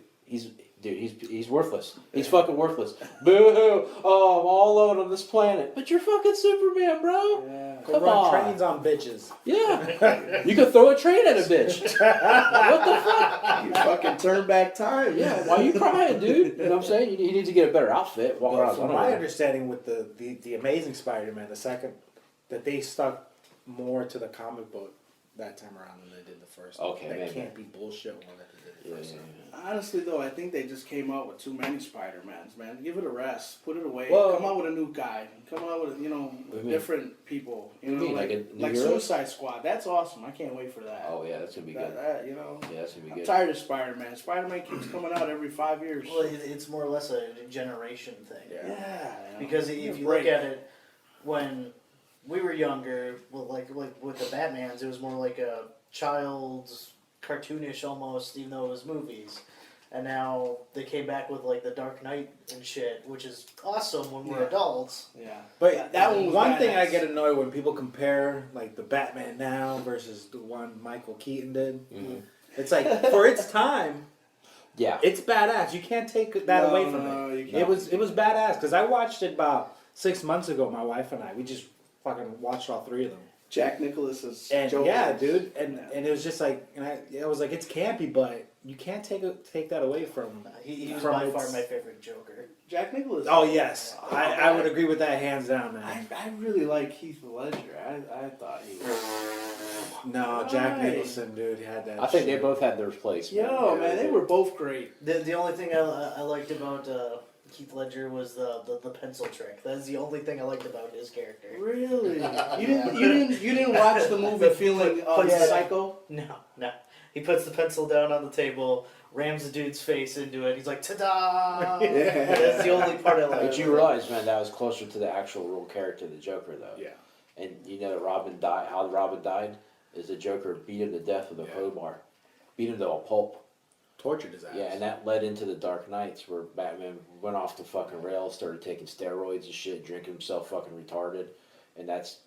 He's worthless. He's fucking worthless. Boo hoo! Oh, I'm all alone on this planet. But you're fucking Superman, bro. Yeah. Go Come run on. trains on bitches. Yeah. You could throw a train at a bitch. What the fuck? You fucking turn back time. Yeah. Why are you crying, dude? You know what I'm saying? You need to get a better outfit. Walk But around. from my understanding with the Amazing Spider-Man, the second that they stuck more to the comic book that time around than they did the first. Okay, that maybe. can't be bullshit one that they did the first time. Honestly, though, I think they just came out with too many Spider-Mans, man. Give it a rest. Put it away. Well- Come out with a new guy. Come out with, do you mean? different people. You know, mean, like like, a new hero? Suicide Squad. That's awesome. I can't wait for that. Oh yeah, that's gonna be good. Yeah, that's gonna be I'm good. tired of Spider-Man. Spider-Man keeps coming out every 5 years. Well, it's more or less a generation thing. yeah. you know. Because Give if a you break. look at it, when we were younger, well, like with the Batmans, it was more like a child's cartoonish almost, even though it was movies. And now they came back with like the Dark Knight and shit, which is awesome when we're Yeah. adults. Yeah. But That one was one thing I badass. get annoyed when people compare like the Batman now versus the one Michael Keaton did. Mhm. It's like for its time, Yeah. it's badass. You can't take that No, away from no, you it. can't. It was badass because I watched it about 6 months ago. My wife and I, we just fucking watched all three of them. Jack Nicholas is And Joker. yeah, dude, and Yeah. and it was just like, and I was like, it's campy, but you can't take that away from. He was From by its- far my favorite Joker. Jack Nicholas. Oh yes, Oh, I would agree with that hands down, man. I really like Heath Ledger. I thought he was. No, Jack Why? Nicholson, dude, had that. I think they shit. both had their place. Yo, man, they were both great. The only thing I liked about Heath Ledger was the pencil trick. That's the only thing I liked about his character. Really? You didn't watch the movie feeling Yeah. Psycho? No. He puts the pencil down on the table, rams the dude's face into it. He's like, ta-da! Yeah. That's the only part I like. But you realize, man, that was closer to the actual real character, the Joker, though. Yeah. And you know that Robin died. How Robin died is the Joker beat him to death with a Yeah. crowbar, beat him to a pulp. Tortured his ass. Yeah, and that led into the Dark Knights, where Batman went off the fucking rails, started taking steroids and shit, drinking himself fucking retarded, and that's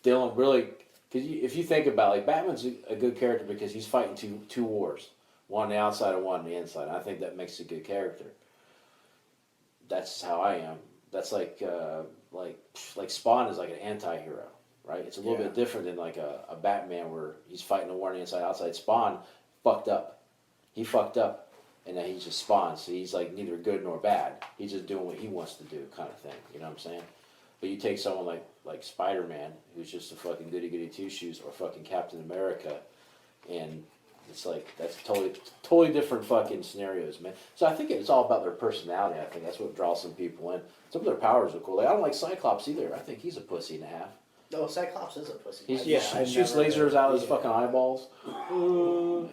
Dylan really. Because if you think about it, like Batman's a good character because he's fighting two wars, one on the outside and one on the inside. I think that makes a good character. That's how I am. That's like Spawn is like an anti-hero, right? It's a little Yeah. bit different than like a Batman where he's fighting a war on the inside outside. Spawn fucked up. He fucked up, and then he's just Spawn. So he's like neither good nor bad. He's just doing what he wants to do, kind of thing. You know what I'm saying? But you take someone like Spider-Man, who's just a fucking goody-goody two-shoes, or fucking Captain America, and it's like, that's totally different fucking scenarios, man. So I think it's all about their personality. I think that's what draws some people in. Some of their powers are cool. Like, I don't like Cyclops either. I think he's a pussy and a half. No, Cyclops is a pussy. He's, Yeah, he I shoots never- lasers out of his yeah. fucking eyeballs.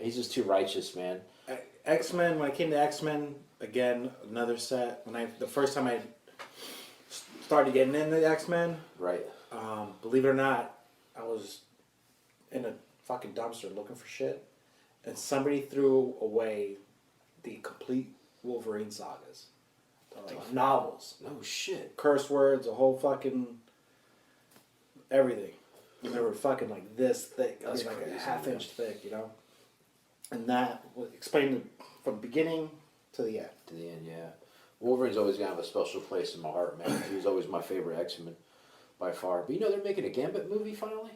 He's just too righteous, man. X-Men, when I came to X-Men, again, another set. The first time I started getting into X-Men, Right. believe it or not, I was in a fucking dumpster looking for shit, and somebody threw away the complete Wolverine sagas. novels, No shit. curse words, a whole fucking everything. And they were fucking like this thick. That's like crazy, a half man. inch thick, you know. And that explained it from beginning to the end. To the end, yeah. Wolverine's always gonna have a special place in my heart, man. He was always my favorite X-Men by far. But you know they're making a Gambit movie finally,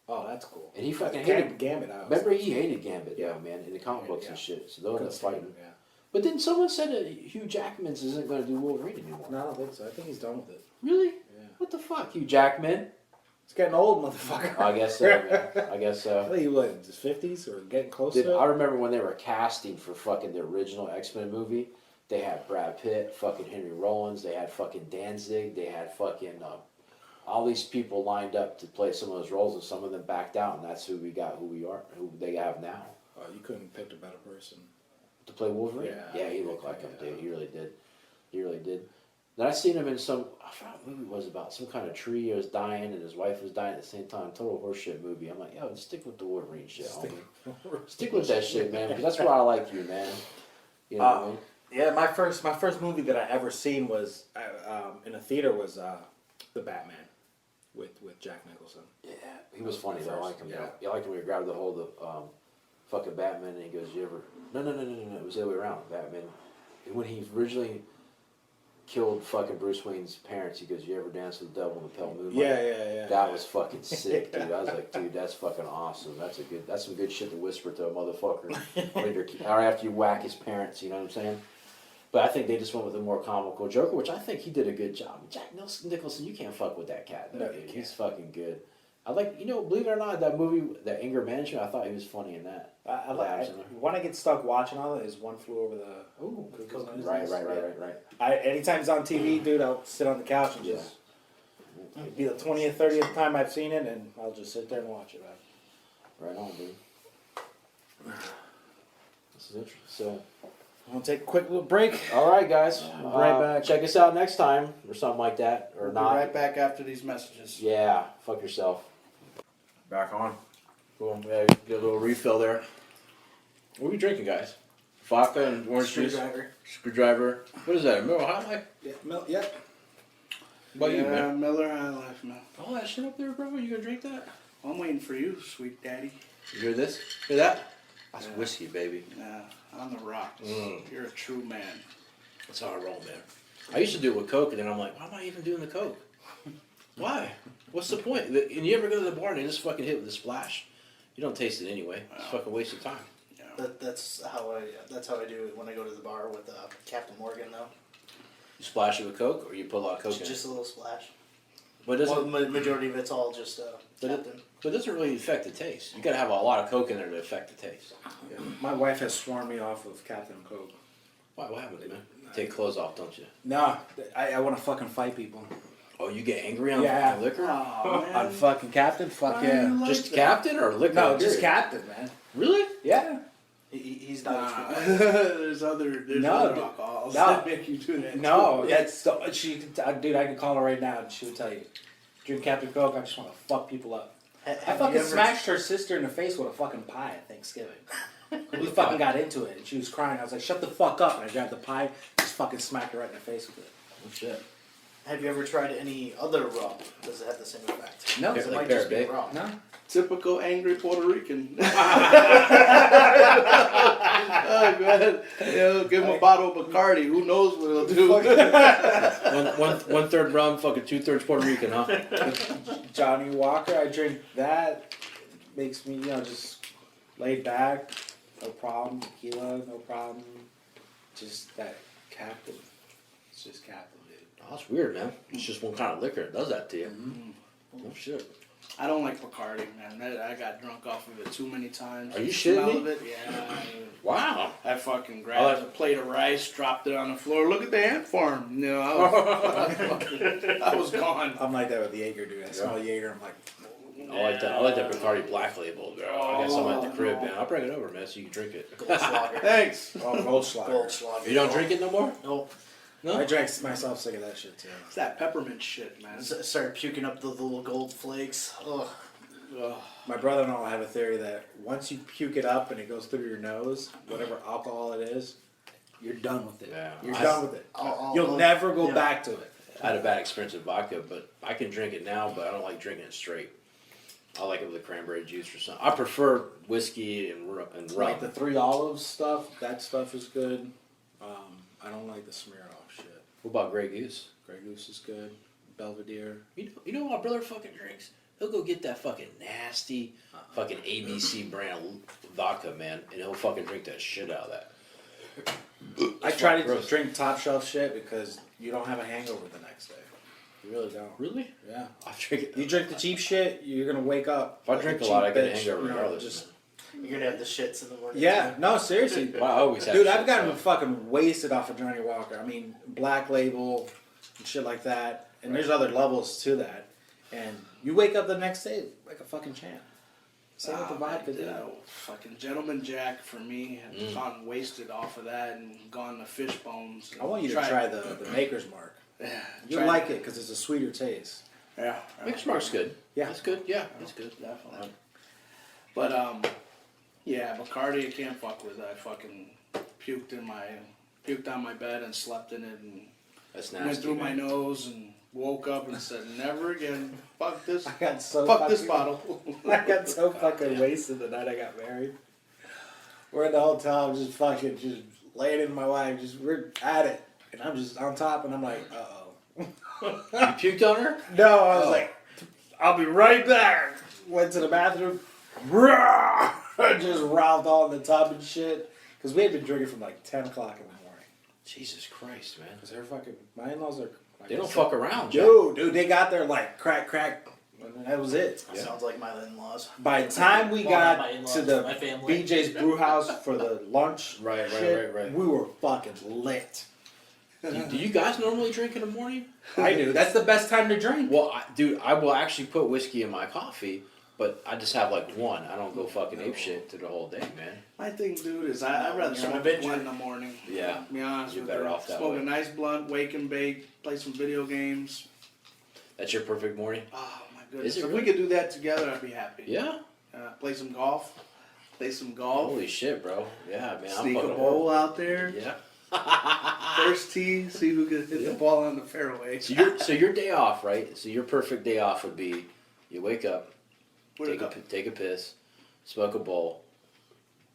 Oh, that's cool. and he fucking hated. Gambit out. Remember, he hated Gambit, Yeah. man, in the comic books and Yeah. shit. So they'll end up fighting. Yeah. But then someone said that Hugh Jackman's isn't going to do Wolverine anymore. No, I don't think so. I think he's done with it. Really? Yeah. What the fuck, Hugh Jackman? He's getting old, motherfucker. I guess so. Man. I guess I so. think he was in his 50s or getting close Dude, to I it. remember when they were casting for fucking the original X-Men movie. They had Brad Pitt, fucking Henry Rollins. They had fucking Danzig. They had fucking all these people lined up to play some of those roles, and some of them backed out, and that's who we got, who we are, who they have now. Oh, you couldn't have picked a better person. To play Wolverine? Yeah. Yeah, he looked like him, Yeah. dude. He really did. He really did. Then I seen him in some, I forgot what movie it was about. Some kind of tree was dying and his wife was dying at the same time. Total horseshit movie. I'm like, yo, just stick with the Wolverine shit, homie. Stick with that shit, man, because that's why I like you, man. You know what I mean? Yeah, my first movie that I ever seen was in a theater was the Batman with Jack Nicholson. Yeah, he was funny though. I like him. Yeah. Yeah, I like him when he grabbed the hold of fucking Batman and he goes, "You ever?" No. It was the other way around. Batman, when he originally killed fucking Bruce Wayne's parents, he goes, "You ever dance with the devil in the pale moonlight?" Yeah. That was fucking sick, dude. I was like, dude, that's fucking awesome. That's some good shit to whisper to a motherfucker when you're, or after you whack his parents. You know what I'm saying? But I think they just went with a more comical Joker, which I think he did a good job. Jack Nicholson, you can't fuck with that cat, though, No, you dude. can't. He's fucking good. I like, believe it or not, that movie, that Anger Management, I thought he was funny in that. When I get stuck watching all it is One Flew Over the Ooh, Cuckoo's Nest. right. Anytime it's on TV, dude, I'll sit on the couch and just. It'd be the 20th, 30th time I've seen it, and I'll just sit there and watch it. Right on, dude. This is interesting. So, I'm gonna take a quick little break. all right, guys. Right back. Check us out next time, or something like that, or We'll not. be right back after these messages. Yeah, fuck yourself. Back on. Cool. Yeah, get a little refill there. What are we drinking, guys? Vodka and orange juice. Screwdriver. What is that? A Miller High Life? Yep. What about you, Yeah, man? Miller High Life, man. All that shit up there, bro. You gonna drink that? I'm waiting for you, sweet daddy. You hear this? Hear that? That's Yeah. whiskey, baby. Yeah, on the rocks. Mm. You're a true man. That's how I roll, man. I used to do it with Coke, and then I'm like, why am I even doing the Coke? Why? What's the point? And you ever go to the bar and they just fucking hit with a splash? You don't taste it anyway. It's a fucking waste of time. Yeah. That's how I do it when I go to the bar with Captain Morgan though. You splash it with Coke, or you put a lot of Coke in Just it. a little splash. But it Well, doesn't, majority of it's all just But it- Captain. but it doesn't really affect the taste. You gotta have a lot of Coke in there to affect the taste. My wife has sworn me off of Captain Coke. Why? What happened, man? Take clothes off, don't you? No, I want to fucking fight people. Oh, you get angry on Yeah. fucking liquor? Oh, man. On fucking Captain? Fuck Why yeah. you like Just that? Captain or liquor? No, just period? Captain, man. Really? Yeah. He's not. Nah. there's other No, other dude. alcohols No. that make you do that. No, too. that's dude. I can call her right now, and she would tell you. Drink Captain Coke. I just want to fuck people up. I fucking smashed her sister in the face with a fucking pie at Thanksgiving. We fucking got into it, and she was crying. I was like, "Shut the fuck up!" And I grabbed the pie, just fucking smacked her right in the face with it. Oh shit. Have you ever tried any other rum? Does it have the same effect? No. Because it Like might just be Parrot Bay? rum. No. Typical angry Puerto Rican. Oh, man. Give him a bottle of Bacardi. Who knows what he'll do? One third rum, fucking 2/3 Puerto Rican, huh? Johnny Walker. I drink that. Makes me, just laid back. No problem. Tequila, no problem. Just that Captain. It's just Captain, dude. Oh, that's weird, man. It's just one kind of liquor that does that to you. Oh shit. I don't like Bacardi, man. I got drunk off of it too many times. Are you The shitting smell me? of it, yeah. Wow. I fucking grabbed a plate of rice, dropped it on the floor. Look at the ant farm. I was gone. I'm like that with Jaeger, dude. I smell Jaeger. I'm like, I like that Bacardi Black Label, bro. I got some at the crib, man. I'll bring it over, man, so you can drink it. Goldschlager. Thanks. oh, Goldschlager. Goldschlager. You don't drink it no more? Nope. No. I drank myself sick of that shit too. It's that peppermint shit, man. Started puking up the little gold flakes. Ugh. Ugh. My brother-in-law have a theory that once you puke it up and it goes through your nose, whatever alcohol it is, you're done with it. Yeah. You're I- done with it. I'll- You'll never go yeah. back to it. I had a bad experience with vodka, but I can drink it now, but I don't like drinking it straight. I like it with a cranberry juice or something. I prefer whiskey and rum. Like the Three Olives stuff, that stuff is good. I don't like the Smirnoff shit. What about Grey Goose? Grey Goose is good. Belvedere. You know what my brother fucking drinks? He'll go get that fucking nasty fucking ABC brand vodka, man, and he'll fucking drink that shit out of that. I try to gross. drink top shelf shit because you don't have a hangover the next day. You really don't. Really? Yeah. I drink it. You drink the cheap shit, you're gonna wake up. If I like drink a cheap lot, I get a bitch, hangover you know, regardless. just- You're gonna have the shits in the morning. yeah, no, seriously. Well, I always have Dude, shit, I've gotten so- fucking wasted off of Johnny Walker. I mean, Black Label and shit like that. And there's other levels to that. And you wake up the next day like a fucking champ. Same with the vodka, dude. Fucking Gentleman Jack for me had gotten wasted off of that and gone to fish bones. I want you to try the Maker's Mark. Yeah, You'll like it because it's a sweeter taste. Yeah, Mixed Mark's good. Yeah. That's good. Yeah, it's good. definitely. But yeah, Bacardi I can't fuck with. I fucking puked on my bed and slept in it and That's went nasty. through my man. nose and woke up and said, never again. Fuck this. I got so Fuck this fucking- bottle. I got so fucking wasted the night I got married. We're in the hotel, I'm just fucking just laying in my wife, we're at it. And I'm just on top and I'm like, uh-oh. You puked on her? No, I was Oh. like, I'll be right back. Went to the bathroom, just routhed all in the tub and shit. Because we had been drinking from like 10 o'clock in the morning. Jesus Christ, man. Because they're fucking, my in-laws are like, They don't fuck around, Jack. Dude, they got there like crack, and that was it. That sounds like my in-laws. By the time we Well, not my got in-laws, to but my the family. BJ's Brew House for the lunch, Right, shit, right. we were fucking lit. Do you guys normally drink in the morning? I do. That's the best time to drink. Well, I will actually put whiskey in my coffee, but I just have like one. I don't go fucking ape shit to the whole day, man. My thing, dude, is I'd rather You're on a smoke binge. one in the morning. Yeah. To be honest You're with better you. off that Smoke way. a nice blunt, wake and bake, play some video games. That's your perfect morning? Oh my goodness! Is it If really? we could do that together, I'd be happy. Yeah? Play some golf. Play some golf. Holy shit, bro. Yeah, man. I'm Sneak a fucking bowl out there. Yeah. First tee. See who can hit the ball on the fairway. So your day off, right? So your perfect day off would be you wake up, Where'd it go? take a piss, smoke a bowl,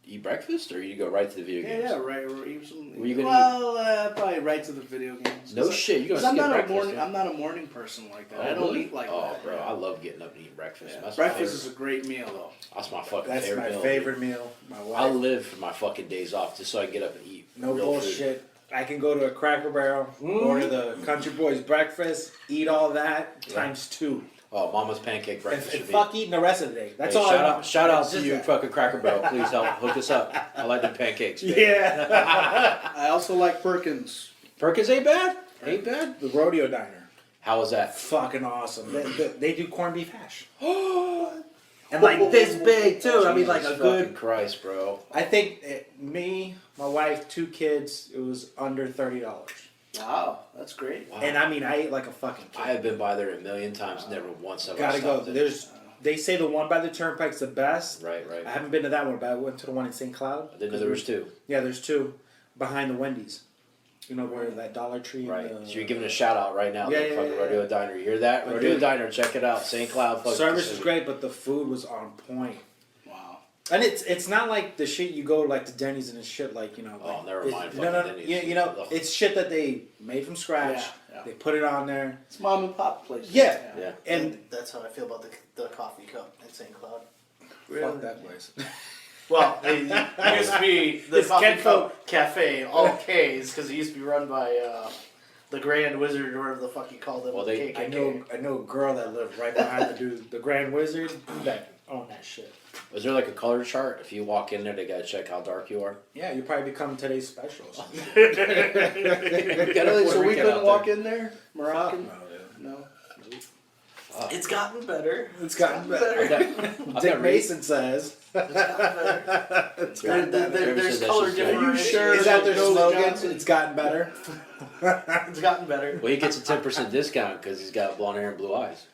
eat breakfast, or you go right to the video Yeah, games? yeah, right. Or eat some, Were you gonna well, probably right to the video games. No shit, you Because gonna I'm skip not a breakfast? morning. huh? I'm not a morning person like that. Oh, I don't really? eat like oh, that. bro, yeah. I love getting up and eating breakfast. Yeah. That's Breakfast my is a great meal, though. That's my fucking That's favorite my meal. favorite meal. My I wife. live for my fucking days off just so I can get up and eat. No real bullshit. I can go to a Cracker Barrel, order the Country Boys breakfast, eat all that times 2, Food. Oh, Mama's pancake and, breakfast. and should be- fuck eating the rest of the day. That's Hey, all. shout I want. out, shout out It's to just you, that. fucking Cracker Barrel. Please help hook us up. I like the pancakes. baby. Yeah. I also like Perkins. Perkins ain't bad. Ain't bad. The Rodeo Diner, How was that? fucking awesome. They do corned beef hash. And like this big too. I mean, like a Jesus good. fucking Christ, bro. I think me, my wife, 2 kids. It was under $30. Wow, that's great. Wow. And I mean, I ate like a fucking kid. I have been by there a million times, never once have I Gotta go. stopped it. They say the one by the Turnpike's the best. Right. I haven't been to that one, but I went to the one in St. Cloud. I didn't know there was 2. Yeah, there's 2 behind the Wendy's. You know where that Dollar Tree. Right. And So you're giving a shout out right now. Yeah, to yeah, fucking yeah, Rodeo Diner. You hear that? I Rodeo do. Diner. Check it out. St. Cloud. Fucking service is Pacific. great, but the food was on point. Wow. And it's not like the shit you go like to Denny's and it's shit like Oh, like, never it's- mind No, fucking no, Denny's. you know Ugh. it's shit that they made from scratch. Yeah. They put it on there. It's mom and pop place. Yeah. Yeah. And That's how I feel about the coffee cup at St. Cloud. fuck that place. Well, it used to be the It's Coffee Kenfo. Cup Cafe, all K's, because it used to be run by the Grand Wizard, or whatever the fuck you called them. Well, they- I know a girl that lived right behind the dude, the Grand Wizard, that owned that shit. Is there like a color chart? If you walk in there, they gotta check how dark you are. Yeah, you probably become today's special. Or something. So we couldn't walk in there, Moroccan. No. It's gotten better. It's gotten I've better. got, I've Dick got Mason says. It's gotten better. It's There- gotten there- better. there's That's color just good. Are you differentiation. sure? Is that their Joe slogan? Johnson? It's gotten better. It's gotten better. Well, he gets a 10% discount because he's got blonde hair and blue eyes.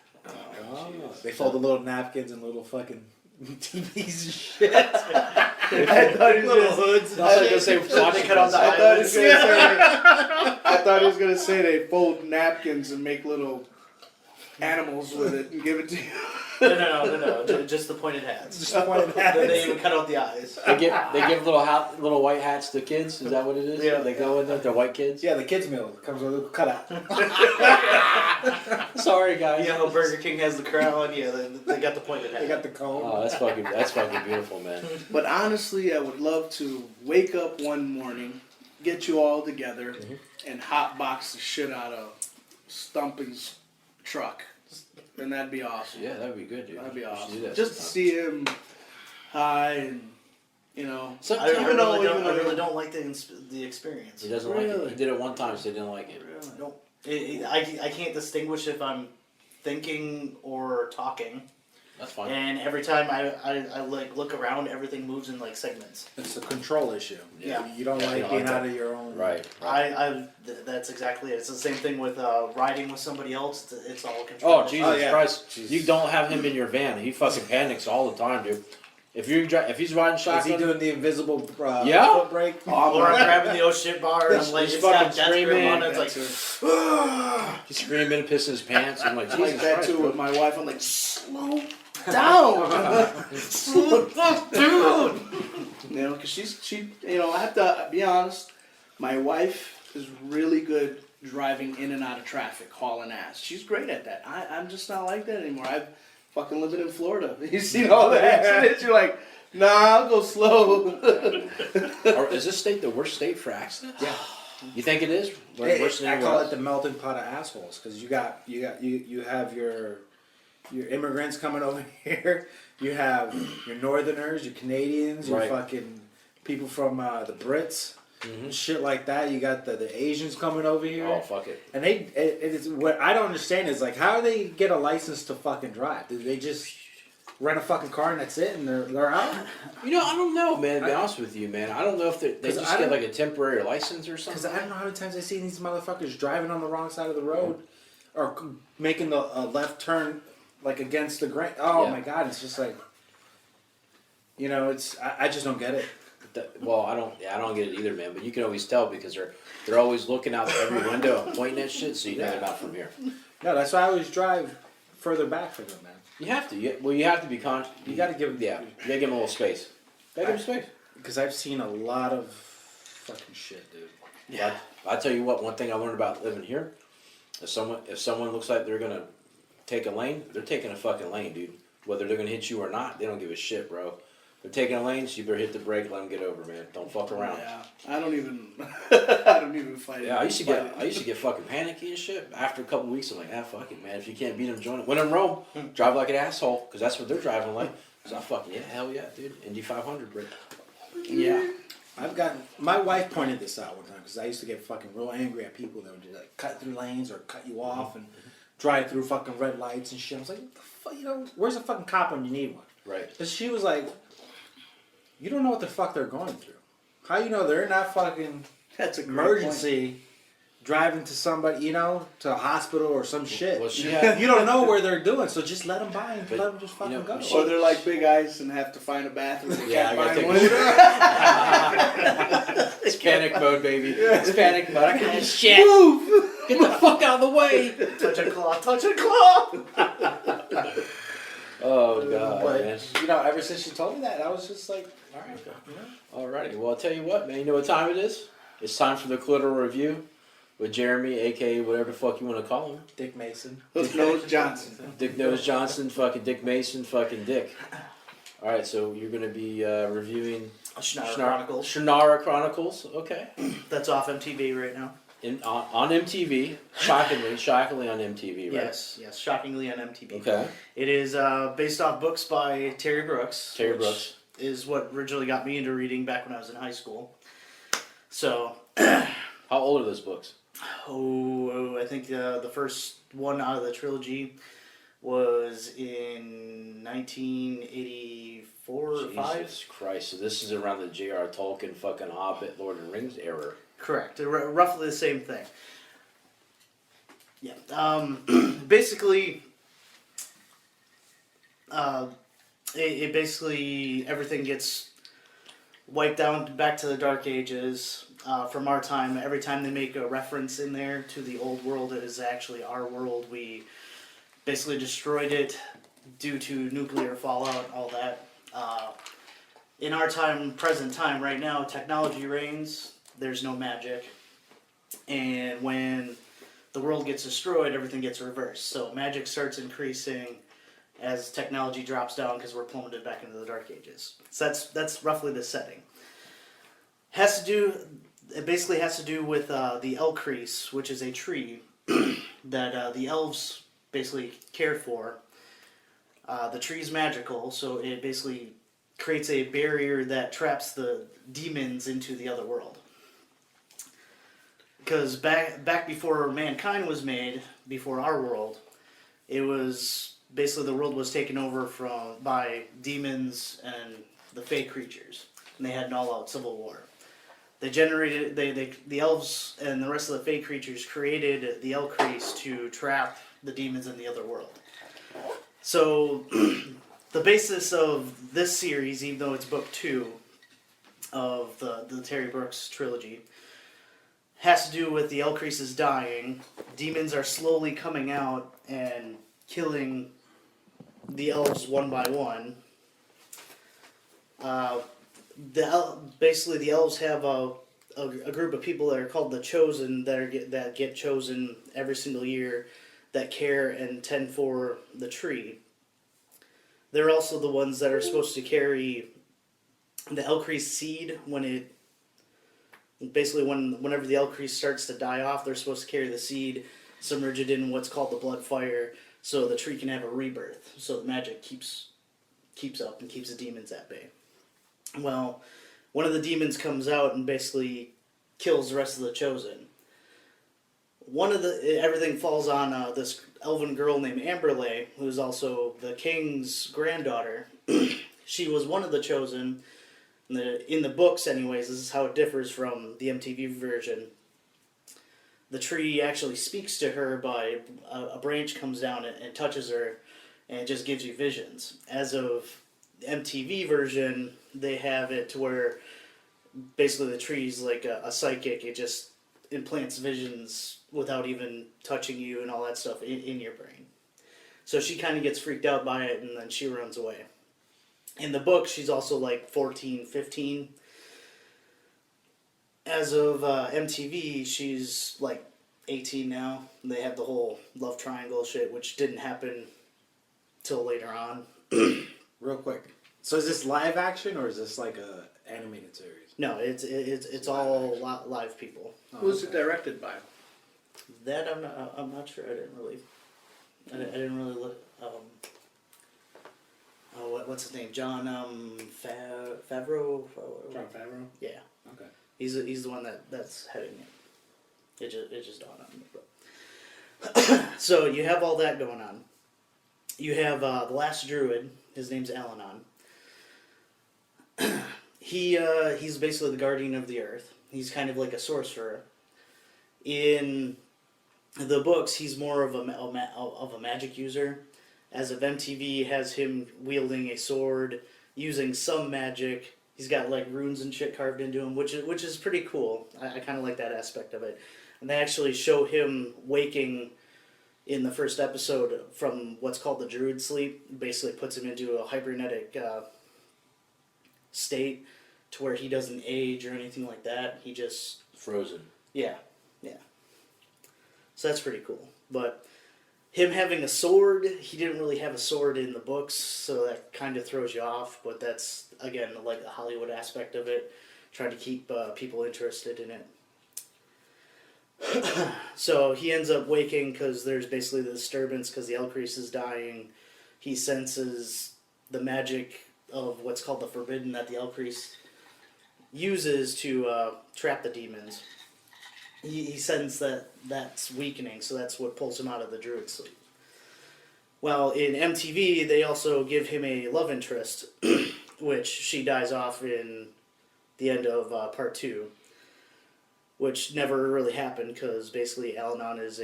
They fold the little napkins and little fucking TVs and shit. I thought he was Little gonna, hoods. I was gonna say They cut off the I thought he was eyelids. gonna say. I thought he was gonna say they fold napkins and make little animals with it and give it to you. No. Just the pointed hats. Just the point of that. They even cut out the eyes. They give little white hats to kids. Is that what it is? Yeah. They go with them. They're white kids. Yeah, the kids meal comes with a cutout. Sorry, guys. You know how Burger King has the crown? Yeah, they got the pointed hat. They got the comb. Oh, that's fucking beautiful, man. But honestly, I would love to wake up one morning, get you all together, and hotbox the shit out of Stumpy's truck. And that'd be awesome. Yeah, that'd be good, dude. That'd be We should awesome. do that Just to sometime. see him high and, you know. I Sometimes really don't like the experience. he doesn't like it. Really? He did it one time, so he didn't like it. Really? Nope. I can't distinguish if I'm thinking or talking. That's fine. And every time I like look around, everything moves in like segments. It's a control issue. Yeah. You don't Yeah, like you don't being like out that. of your own. Right. That's exactly it. It's the same thing with riding with somebody else. It's all control. Oh Jesus yeah. Christ! Jesus. You don't have him in your van. He fucking panics all the time, dude. If he's riding Is he shotgun, doing the invisible Yeah. foot brake? Or I'm grabbing the oh shit bar and like He's it's got fucking death grip screaming. on it. It's like he's screaming, pissing his pants. I'm like, I Jesus like that Christ, too bro. with my wife. I'm like, slow down. Slow down. You know, because she, you know, I have to be honest, my wife is really good driving in and out of traffic, hauling ass. She's great at that. I'm just not like that anymore. I've fucking living in Florida. You seen all the accidents, you're like, nah, I'll go slow. Or is this state the worst state for accidents? Yeah. You think it is? Worse than I anywhere call it else? the melting pot of assholes because you have your immigrants coming over here. You have your Northerners, your Canadians, your Right. fucking people from the Brits, Mhm. and shit like that. You got the Asians coming over here. Oh fuck it. And it is what I don't understand is like how do they get a license to fucking drive? Do they just rent a fucking car and that's it and they're out? You know, I don't know, man. To be honest with you, man, I don't know if they 'Cause just I get don't- like a temporary license or Because something. I don't know how many times I've seen these motherfuckers driving on the wrong side of the road or making the left turn like against the grain. Oh Yeah. my god, it's just like, you know, it's I just don't get it. Well, I don't get it either, man. But you can always tell because they're always looking out every window and pointing at shit, so you know they're not from here. No, that's why I always drive further back from them, man. You have to. You have to be conscious. You got to give them, Yeah, you gotta give them a little space. Gotta give them space. because I've seen a lot of fucking shit, dude. Yeah. I tell you what. One thing I learned about living here: if someone looks like they're gonna take a lane, they're taking a fucking lane, dude. Whether they're gonna hit you or not, they don't give a shit, bro. They're taking a lane, so you better hit the brake, let them get over, man. Don't fuck around. Yeah, I don't even fight. Yeah, I used to get fucking panicky and shit. After a couple weeks, I'm like, fuck it, man. If you can't beat them, join it. When in Rome, drive like an asshole, because that's what they're driving like. So I fucking hell yeah, dude. Indy 500, bro. Yeah. I've gotten my wife pointed this out one time because I used to get fucking real angry at people that would just like cut through lanes or cut you off and drive through fucking red lights and shit. I was like, what the fuck, you know, where's a fucking cop when you need one? Right. Because she was like, you don't know what the fuck they're going through. How you know they're not fucking That's a great emergency driving to somebody, you know, to a hospital or some shit. Well, she had. You don't know where they're doing, so just let them by and But, let them just fucking you know, go. she- Or they're like big ice and have to find a bathroom. They Yeah, can't I gotta find take one. It's panic mode, baby. It's panic mode. I can just shit. Get the fuck out of the way. touch a claw, touch a claw. Oh god, But man. you know, ever since she told me that, I was just like, all right, you know. Alrighty. Well, I'll tell you what, man. You know what time it is? It's time for the Clitoral Review with Jeremy, aka whatever the fuck you want to call him. Dick Mason. Hook Nose Johnson. Dick Nose Johnson, fucking Dick Mason, fucking Dick. Alright, so you're going to be reviewing Shannara Chronicles. Shannara Chronicles, okay. That's off MTV right now. On MTV, shockingly on MTV, right? Yes, shockingly on MTV. Okay. It is based off books by Terry Brooks. Terry which Brooks. is what originally got me into reading back when I was in high school. So, How old are those books? I think the first one out of the trilogy was in 1984 or 5. Jesus Christ. So this is around the J.R. Tolkien fucking Hobbit, Lord of the Rings era. Correct. They're roughly the same thing. Yeah. Basically, it basically everything gets wiped down back to the Dark Ages. From our time, every time they make a reference in there to the old world, it is actually our world. We basically destroyed it due to nuclear fallout, all that. In our time, present time, right now, technology reigns. There's no magic, and when the world gets destroyed, everything gets reversed. So magic starts increasing as technology drops down because we're plummeted back into the Dark Ages. So that's roughly the setting. It basically has to do with the Elcrease, which is a tree that the elves basically care for. The tree's magical, so it basically creates a barrier that traps the demons into the other world. Because back before mankind was made, before our world, it was basically the world was taken over by demons and the fey creatures, and they had an all-out civil war. They generated the elves and the rest of the fey creatures created the Elcrease to trap the demons in the other world. So the basis of this series, even though it's book 2 of the Terry Brooks trilogy, has to do with the Elcreases dying. Demons are slowly coming out and killing the elves one by one. Basically, the elves have a group of people that are called the Chosen that get chosen every single year that care and tend for the tree. They're also the ones that are supposed to carry the Elcrease seed whenever the Elcrease starts to die off, they're supposed to carry the seed, submerge it in what's called the blood fire, so the tree can have a rebirth. So the magic keeps up and keeps the demons at bay. Well, one of the demons comes out and basically kills the rest of the Chosen. Everything falls on this elven girl named Amberley, who is also the king's granddaughter. She was one of the Chosen. In the books, anyways, this is how it differs from the MTV version. The tree actually speaks to her by a branch comes down and touches her, and it just gives you visions. As of the MTV version, they have it to where basically the tree's like a psychic. It just implants visions without even touching you and all that stuff in your brain. So she kind of gets freaked out by it, and then she runs away. In the book, she's also like 14, 15. As of MTV, she's like 18 now. They have the whole love triangle shit, which didn't happen till later on. Real quick. So is this live action or is this like a animated series? No, it's all live people. Who's it directed by? That I'm not sure. I didn't really look. What's his name? John Favreau. Jon Favreau? Yeah. Okay. He's the one that's heading it. It just dawned on me. But. So you have all that going on. You have the last druid. His name's Alanon. He's basically the guardian of the earth. He's kind of like a sorcerer. In the books, he's more of a magic user. As of MTV, has him wielding a sword, using some magic. He's got like runes and shit carved into him, which is pretty cool. I kind of like that aspect of it. And they actually show him waking in the first episode from what's called the druid sleep. Basically puts him into a hypernetic state to where he doesn't age or anything like that. He just... Frozen. Yeah. So that's pretty cool. But him having a sword, he didn't really have a sword in the books, so that kind of throws you off. But that's, again, like the Hollywood aspect of it, trying to keep people interested in it. So he ends up waking because there's basically the disturbance because the Elcrease is dying. He senses the magic of what's called the Forbidden that the Elcrease uses to trap the demons. He senses that's weakening, so that's what pulls him out of the druid sleep. Well, in MTV, they also give him a love interest, which she dies off in the end of part 2, which never really happened because basically Alanon is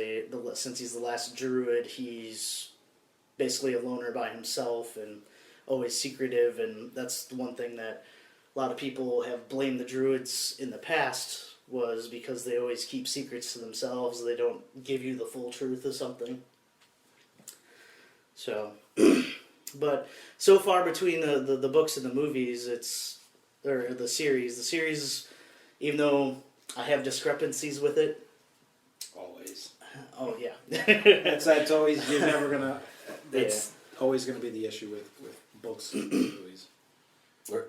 since he's the last druid, he's basically a loner by himself, and always secretive, and that's the one thing that a lot of people have blamed the Druids in the past was because they always keep secrets to themselves. They don't give you the full truth of something. So, but so far between the books and the movies, or the series, even though I have discrepancies with it. Always. Oh yeah. That's always, you're never gonna, that's always gonna be the issue with books and movies.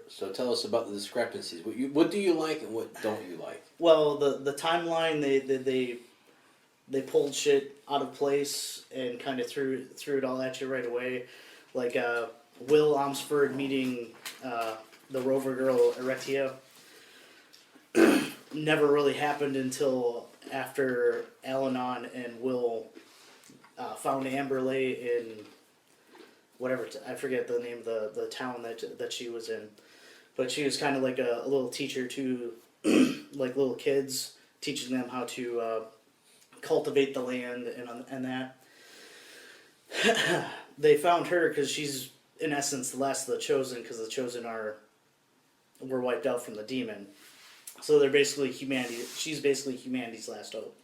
So tell us about the discrepancies. What do you like and what don't you like? Well, the timeline they pulled shit out of place and kind of threw it all at you right away, like Will Omsford meeting the Rover girl Eretia. Never really happened until after Al-Anon and Will found Amberley in whatever I forget the name of the town that she was in, but she was kind of like a little teacher to like little kids, teaching them how to cultivate the land and that. They found her because she's in essence the last of the Chosen, because the Chosen were wiped out from the demon. So they're basically humanity. She's basically humanity's last hope.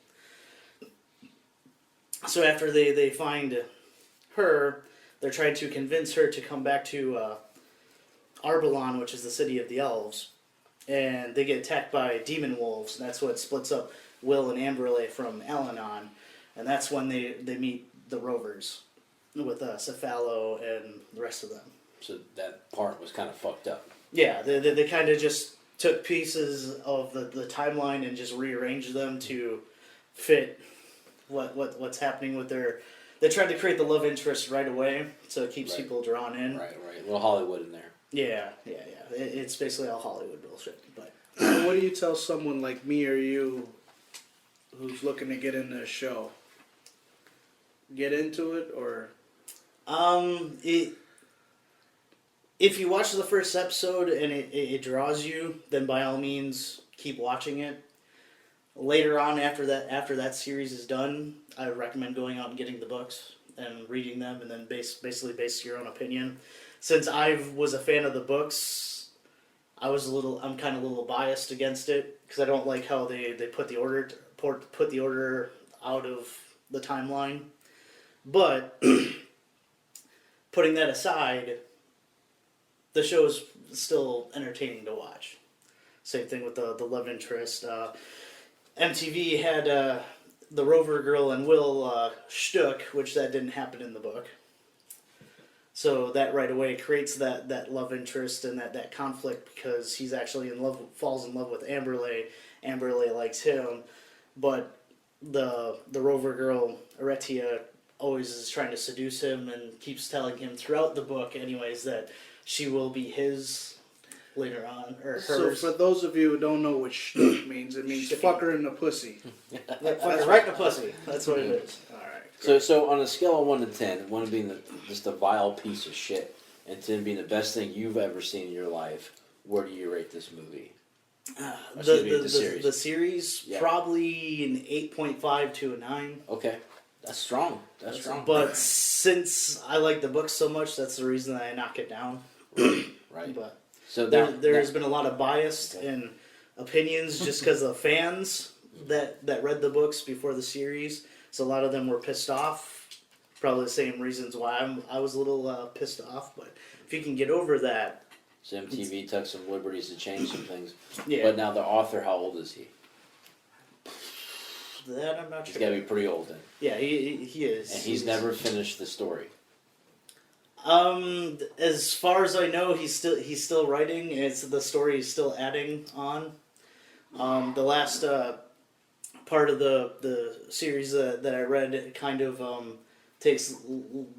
So after they find her, they're trying to convince her to come back to Arbalon, which is the city of the elves, and they get attacked by demon wolves. And that's what splits up Will and Amberley from Al-Anon, and that's when they meet the Rovers with Cephalo and the rest of them. So that part was kind of fucked up. Yeah, they kind of just took pieces of the timeline and just rearranged them to fit what's happening with their. They tried to create the love interest right away, so it keeps people drawn in. Right. A little Hollywood in there. Yeah. It's basically all Hollywood bullshit. But What do you tell someone like me or you who's looking to get into a show? Get into it, or if you watch the first episode and it draws you, then by all means keep watching it. Later on, after that series is done, I recommend going out and getting the books and reading them, and then basically base your own opinion. Since I was a fan of the books, I'm kind of a little biased against it because I don't like how they put the order out of the timeline. But putting that aside, the show's still entertaining to watch. Same thing with the love interest. MTV had the Rover girl and Will shtick, which that didn't happen in the book. So that right away creates that love interest and that conflict because he's actually falls in love with Amberley. Amberley likes him, but the Rover girl Eretia always is trying to seduce him and keeps telling him throughout the book, anyways, that she will be his later on, or hers. so for those of you who don't know what shtick means, it means fuck her in the pussy. Right in the pussy. That's what it is. All right. So on a scale of 1 to 10, 1 being just a vile piece of shit, and 10 being the best thing you've ever seen in your life, where do you rate this movie? The series Yeah. probably an 8.5 to a 9. Okay, that's strong. That's strong. But since I like the book so much, that's the reason that I knock it down. Right. But So there's been a lot of bias and opinions just because of fans that read the books before the series. So a lot of them were pissed off. Probably the same reasons why I was a little pissed off. But if you can get over that, So MTV took some liberties to change some things. yeah. But now the author, how old is he? That I'm not He's sure. got to be pretty old then. Yeah, he is. And he's never finished the story. As far as I know, he's still writing. The story is still adding on. The last part of the series that I read kind of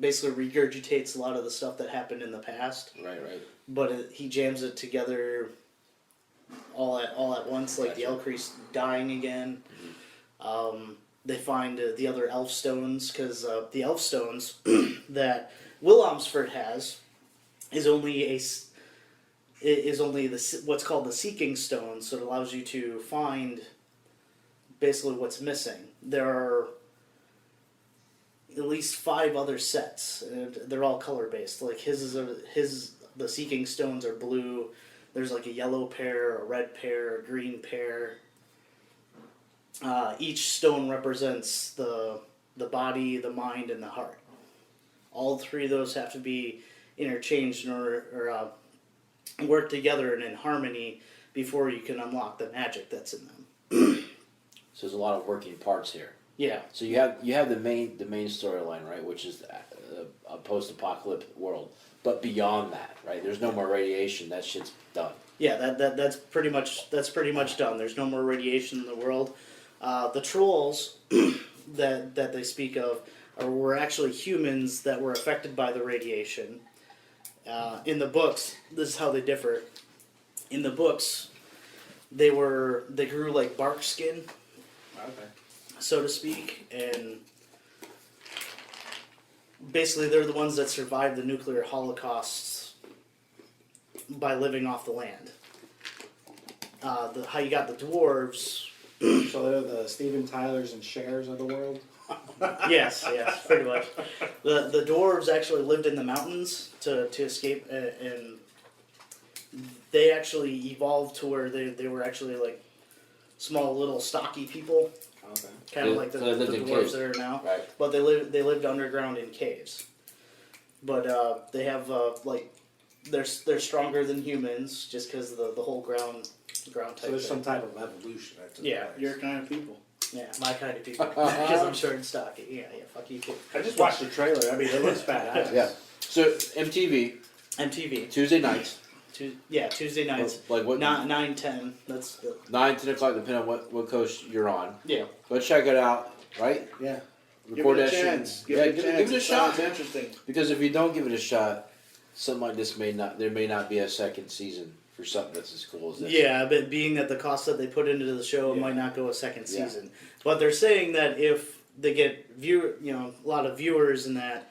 basically regurgitates a lot of the stuff that happened in the past. Right. But he jams it together all at once, like the Gotcha. Elcrease dying again. They find the other elf stones, because the elf stones that Will Omsford has is only what's called the seeking stone, so it allows you to find basically what's missing. There are at least 5 other sets, and they're all color based. Like the Seeking Stones are blue. There's like a yellow pair, a red pair, a green pair. Each stone represents the body, the mind, and the heart. All 3 of those have to be interchanged in order, or work together and in harmony before you can unlock the magic that's in them. So there's a lot of working parts here. Yeah. So you have the main storyline, right, which is a post-apocalyptic world. But beyond that, right, there's no more radiation. That shit's done. Yeah, that's pretty much done. There's no more radiation in the world. The trolls that they speak of were actually humans that were affected by the radiation. In the books, this is how they differ. In the books, they grew like bark skin, Okay. so to speak, and basically they're the ones that survived the nuclear holocausts by living off the land. How you got the dwarves? So they're the Steven Tylers and Chers of the world. Yes, pretty much. The dwarves actually lived in the mountains to escape, and they actually evolved to where they were actually like small, little, stocky people, Okay. kind of like the So they lived in dwarves caves. that are now. Right. But they lived underground in caves. But they have like they're stronger than humans just because of the whole ground type. So there's thing. some type of evolution. That's Yeah, Your kind of people. Yeah, my kind of people. Because I'm short and stocky. Yeah, fuck you too. I just watched the trailer. I mean, it looks badass. Yeah. So MTV MTV. Tuesday nights. Tuesday nights. Like what? 9, 10. That's the 9, 10 o'clock, depending on what coast you're on. yeah. Go check it out, right? Yeah. Record Give it that a shit. chance. Give Yeah, it a give chance. it a shot, Sounds man. interesting. Because if you don't give it a shot, something like this there may not be a second season for something that's as cool as this. Yeah, but being that the cost that they put into the show Yeah. might not go a second Yeah. season. But they're saying that if they get a lot of viewers and that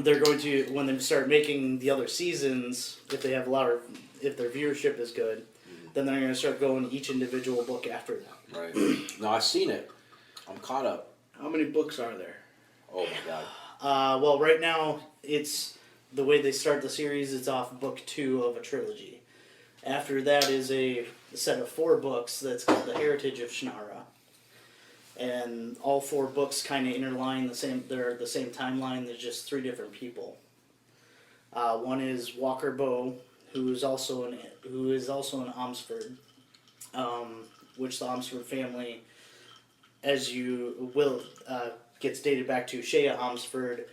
they're going to, when they start making the other seasons, if they have if their viewership is good, then they're going to start going each individual book after that. Right. No, I've seen it. I'm caught up. How many books are there? Oh my god. Well, right now it's the way they start the series. It's off book 2 of a trilogy. After that is a set of 4 books that's called The Heritage of Shannara, and all 4 books kind of interline the same. They're the same timeline. There's just 3 different people. One is Walker Bow, who is also in Omsford, which the Omsford family, as you will, gets dated back to Shea Omsford,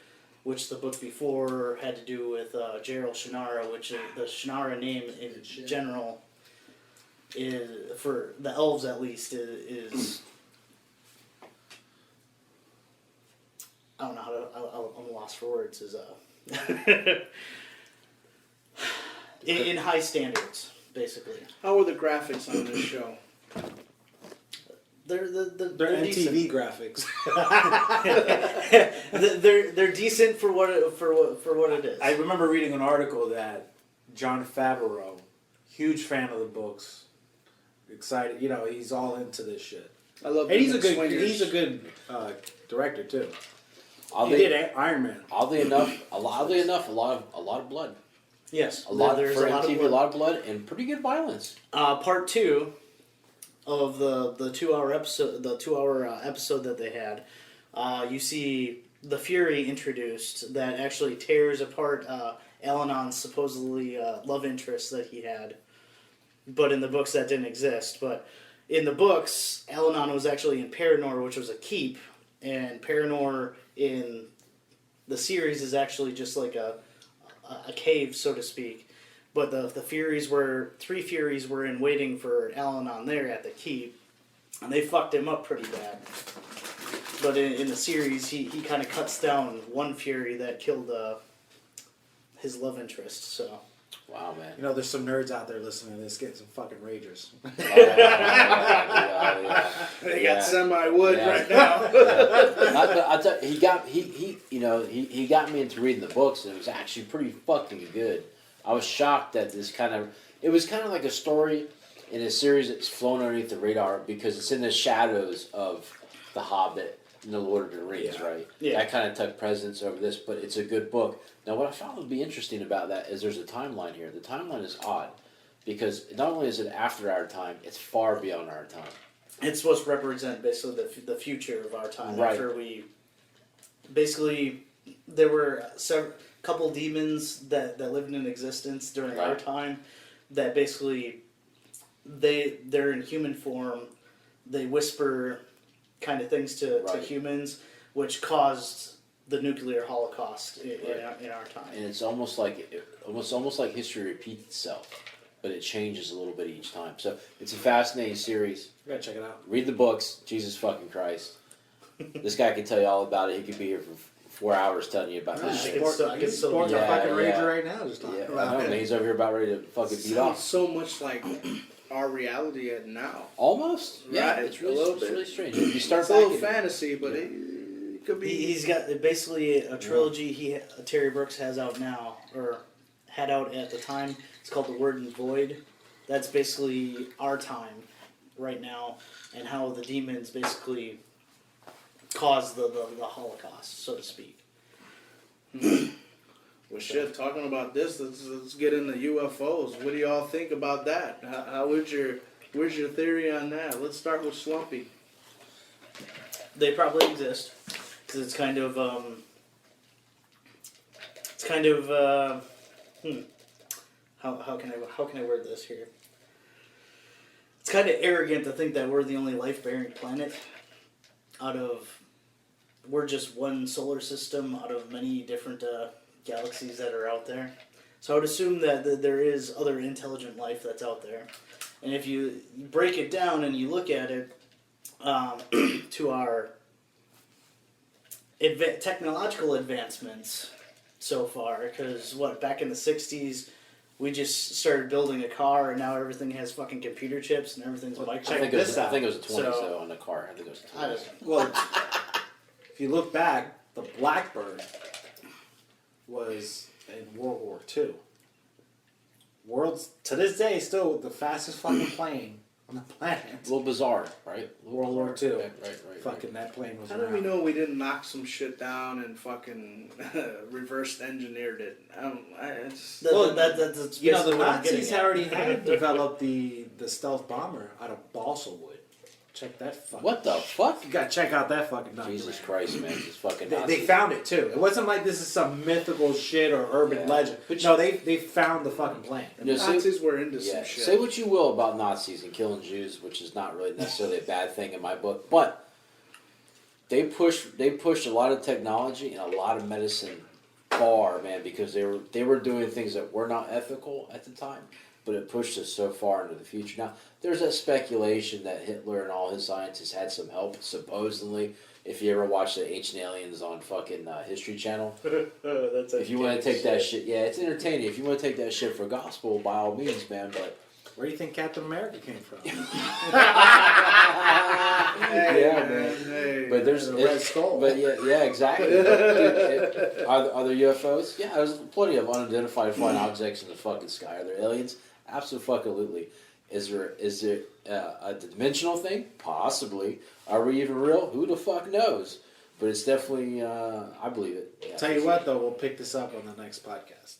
which the book before had to do with Gerald Shannara, which the Shannara name in general is, for the elves at least, is I don't know how to, I'm lost for words, is in high standards, basically. How were the graphics on this show? They're decent. MTV graphics. they're decent for what it is. I remember reading an article that Jon Favreau, huge fan of the books, excited. You know, he's all into this shit. I love. And he's a the good. swingers. He's a good director too. He Oddly did Iron Man. enough, a lot of blood. Yes, There's there's for a lot MTV, of blood. a lot of blood and pretty good violence. Part 2 of the 2-hour episode, episode that they had, you see the Fury introduced that actually tears apart Al-Anon's supposedly love interest that he had, but in the books that didn't exist. But in the books, Al-Anon was actually in Paranor, which was a keep, and Paranor in the series is actually just like a cave, so to speak. But the Furies 3 Furies were in waiting for Al-Anon there at the keep, and they fucked him up pretty bad. But in the series, he kind of cuts down one Fury that killed his love interest. So Wow, man. You know, there's some nerds out there listening to this getting some fucking ragers. Yeah. They Yeah. got semi-wood Yeah. right now. I tell you, he got me into reading the books, and it was actually pretty fucking good. I was shocked that it was kind of like a story in a series that's flown underneath the radar because it's in the shadows of The Hobbit, in the Lord of the Rings, Yeah. right? Yeah. That kind of took precedence over this, but it's a good book. Now, what I found would be interesting about that is there's a timeline here. The timeline is odd because not only is it after our time, it's far beyond our time. It's supposed to represent basically the future of our time. Right. After we, basically, there were couple demons that lived in existence during our Right. time. That basically, they're in human form. They whisper kind of things to Right. humans, which caused the nuclear holocaust in Right. our time. And it's almost like history repeats itself, but it changes a little bit each time. So it's a fascinating series. You gotta check it out. Read the books. Jesus fucking Christ. This guy can tell you all about it. He could be here for 4 hours telling you about this I shit. could still Sports do Yeah, a fucking yeah. rager right now. Just talking Yeah, about I know, it. man. He's over here about ready to fucking beat Sounds off. so much like our reality at now. Almost. Yeah, Right, it's a little it's bit. really strange. You start It's a little back in- fantasy, but it could be. He's got basically a trilogy Terry Brooks has out now, or had out at the time. It's called The Word and Void. That's basically our time right now, and how the demons basically caused the Holocaust, so to speak. Well, shit. Talking about this, let's get into UFOs. What do y'all think about that? Where's your theory on that? Let's start with Slumpy. They probably exist because it's kind of how can I word this here? It's kind of arrogant to think that we're the only life-bearing planet we're just one solar system out of many different galaxies that are out there. So I would assume that there is other intelligent life that's out there. And if you break it down and you look at it to our technological advancements so far, because back in the 60s, we just started building a car, and now everything has fucking computer chips and everything's I micro. think, it was, this I out. think it was a 20 So- though on the car. I think it was a I 20. don't- Well, if you look back, the Blackbird was in World War II. World's to this day still the fastest fucking plane on the planet. A little bizarre, right? A little World War bizarre. II. Right. Fucking that plane was How do around. we know we didn't knock some shit down and fucking reverse engineered it? It's, Well, That's You know, the basically what I'm getting Nazis at. already had developed the stealth bomber out of balsa wood. Check that fucking. What the fuck? You gotta check out that fucking documentary. Jesus Christ, man. This fucking They Nazis. found it too. It wasn't like this is some mythical shit or urban Yeah. legend. But No, they found the fucking plane. You know, say- Nazis were into Yeah, some shit. say what you will about Nazis and killing Jews, which is not really necessarily a bad thing in my book, but they pushed a lot of technology and a lot of medicine far, man, because they were doing things that were not ethical at the time, but it pushed us so far into the future. Now, there's that speculation that Hitler and all his scientists had some help, supposedly. If you ever watch the Ancient Aliens on fucking History Channel, That's if you want to take that shit, yeah, it's entertaining. If you want to take that shit for gospel, by all means, man. But Where do you think Captain America came from? Hey, Yeah, man. Hey. but there's The Red Skull. But yeah, exactly. Dude, are there UFOs? Yeah, there's plenty of unidentified flying objects in the fucking sky. Are there aliens? Absolutely. Is there a dimensional thing? Possibly. Are we even real? Who the fuck knows? But it's definitely, I believe it. Yeah. Tell you what, though, we'll pick this up on the next podcast.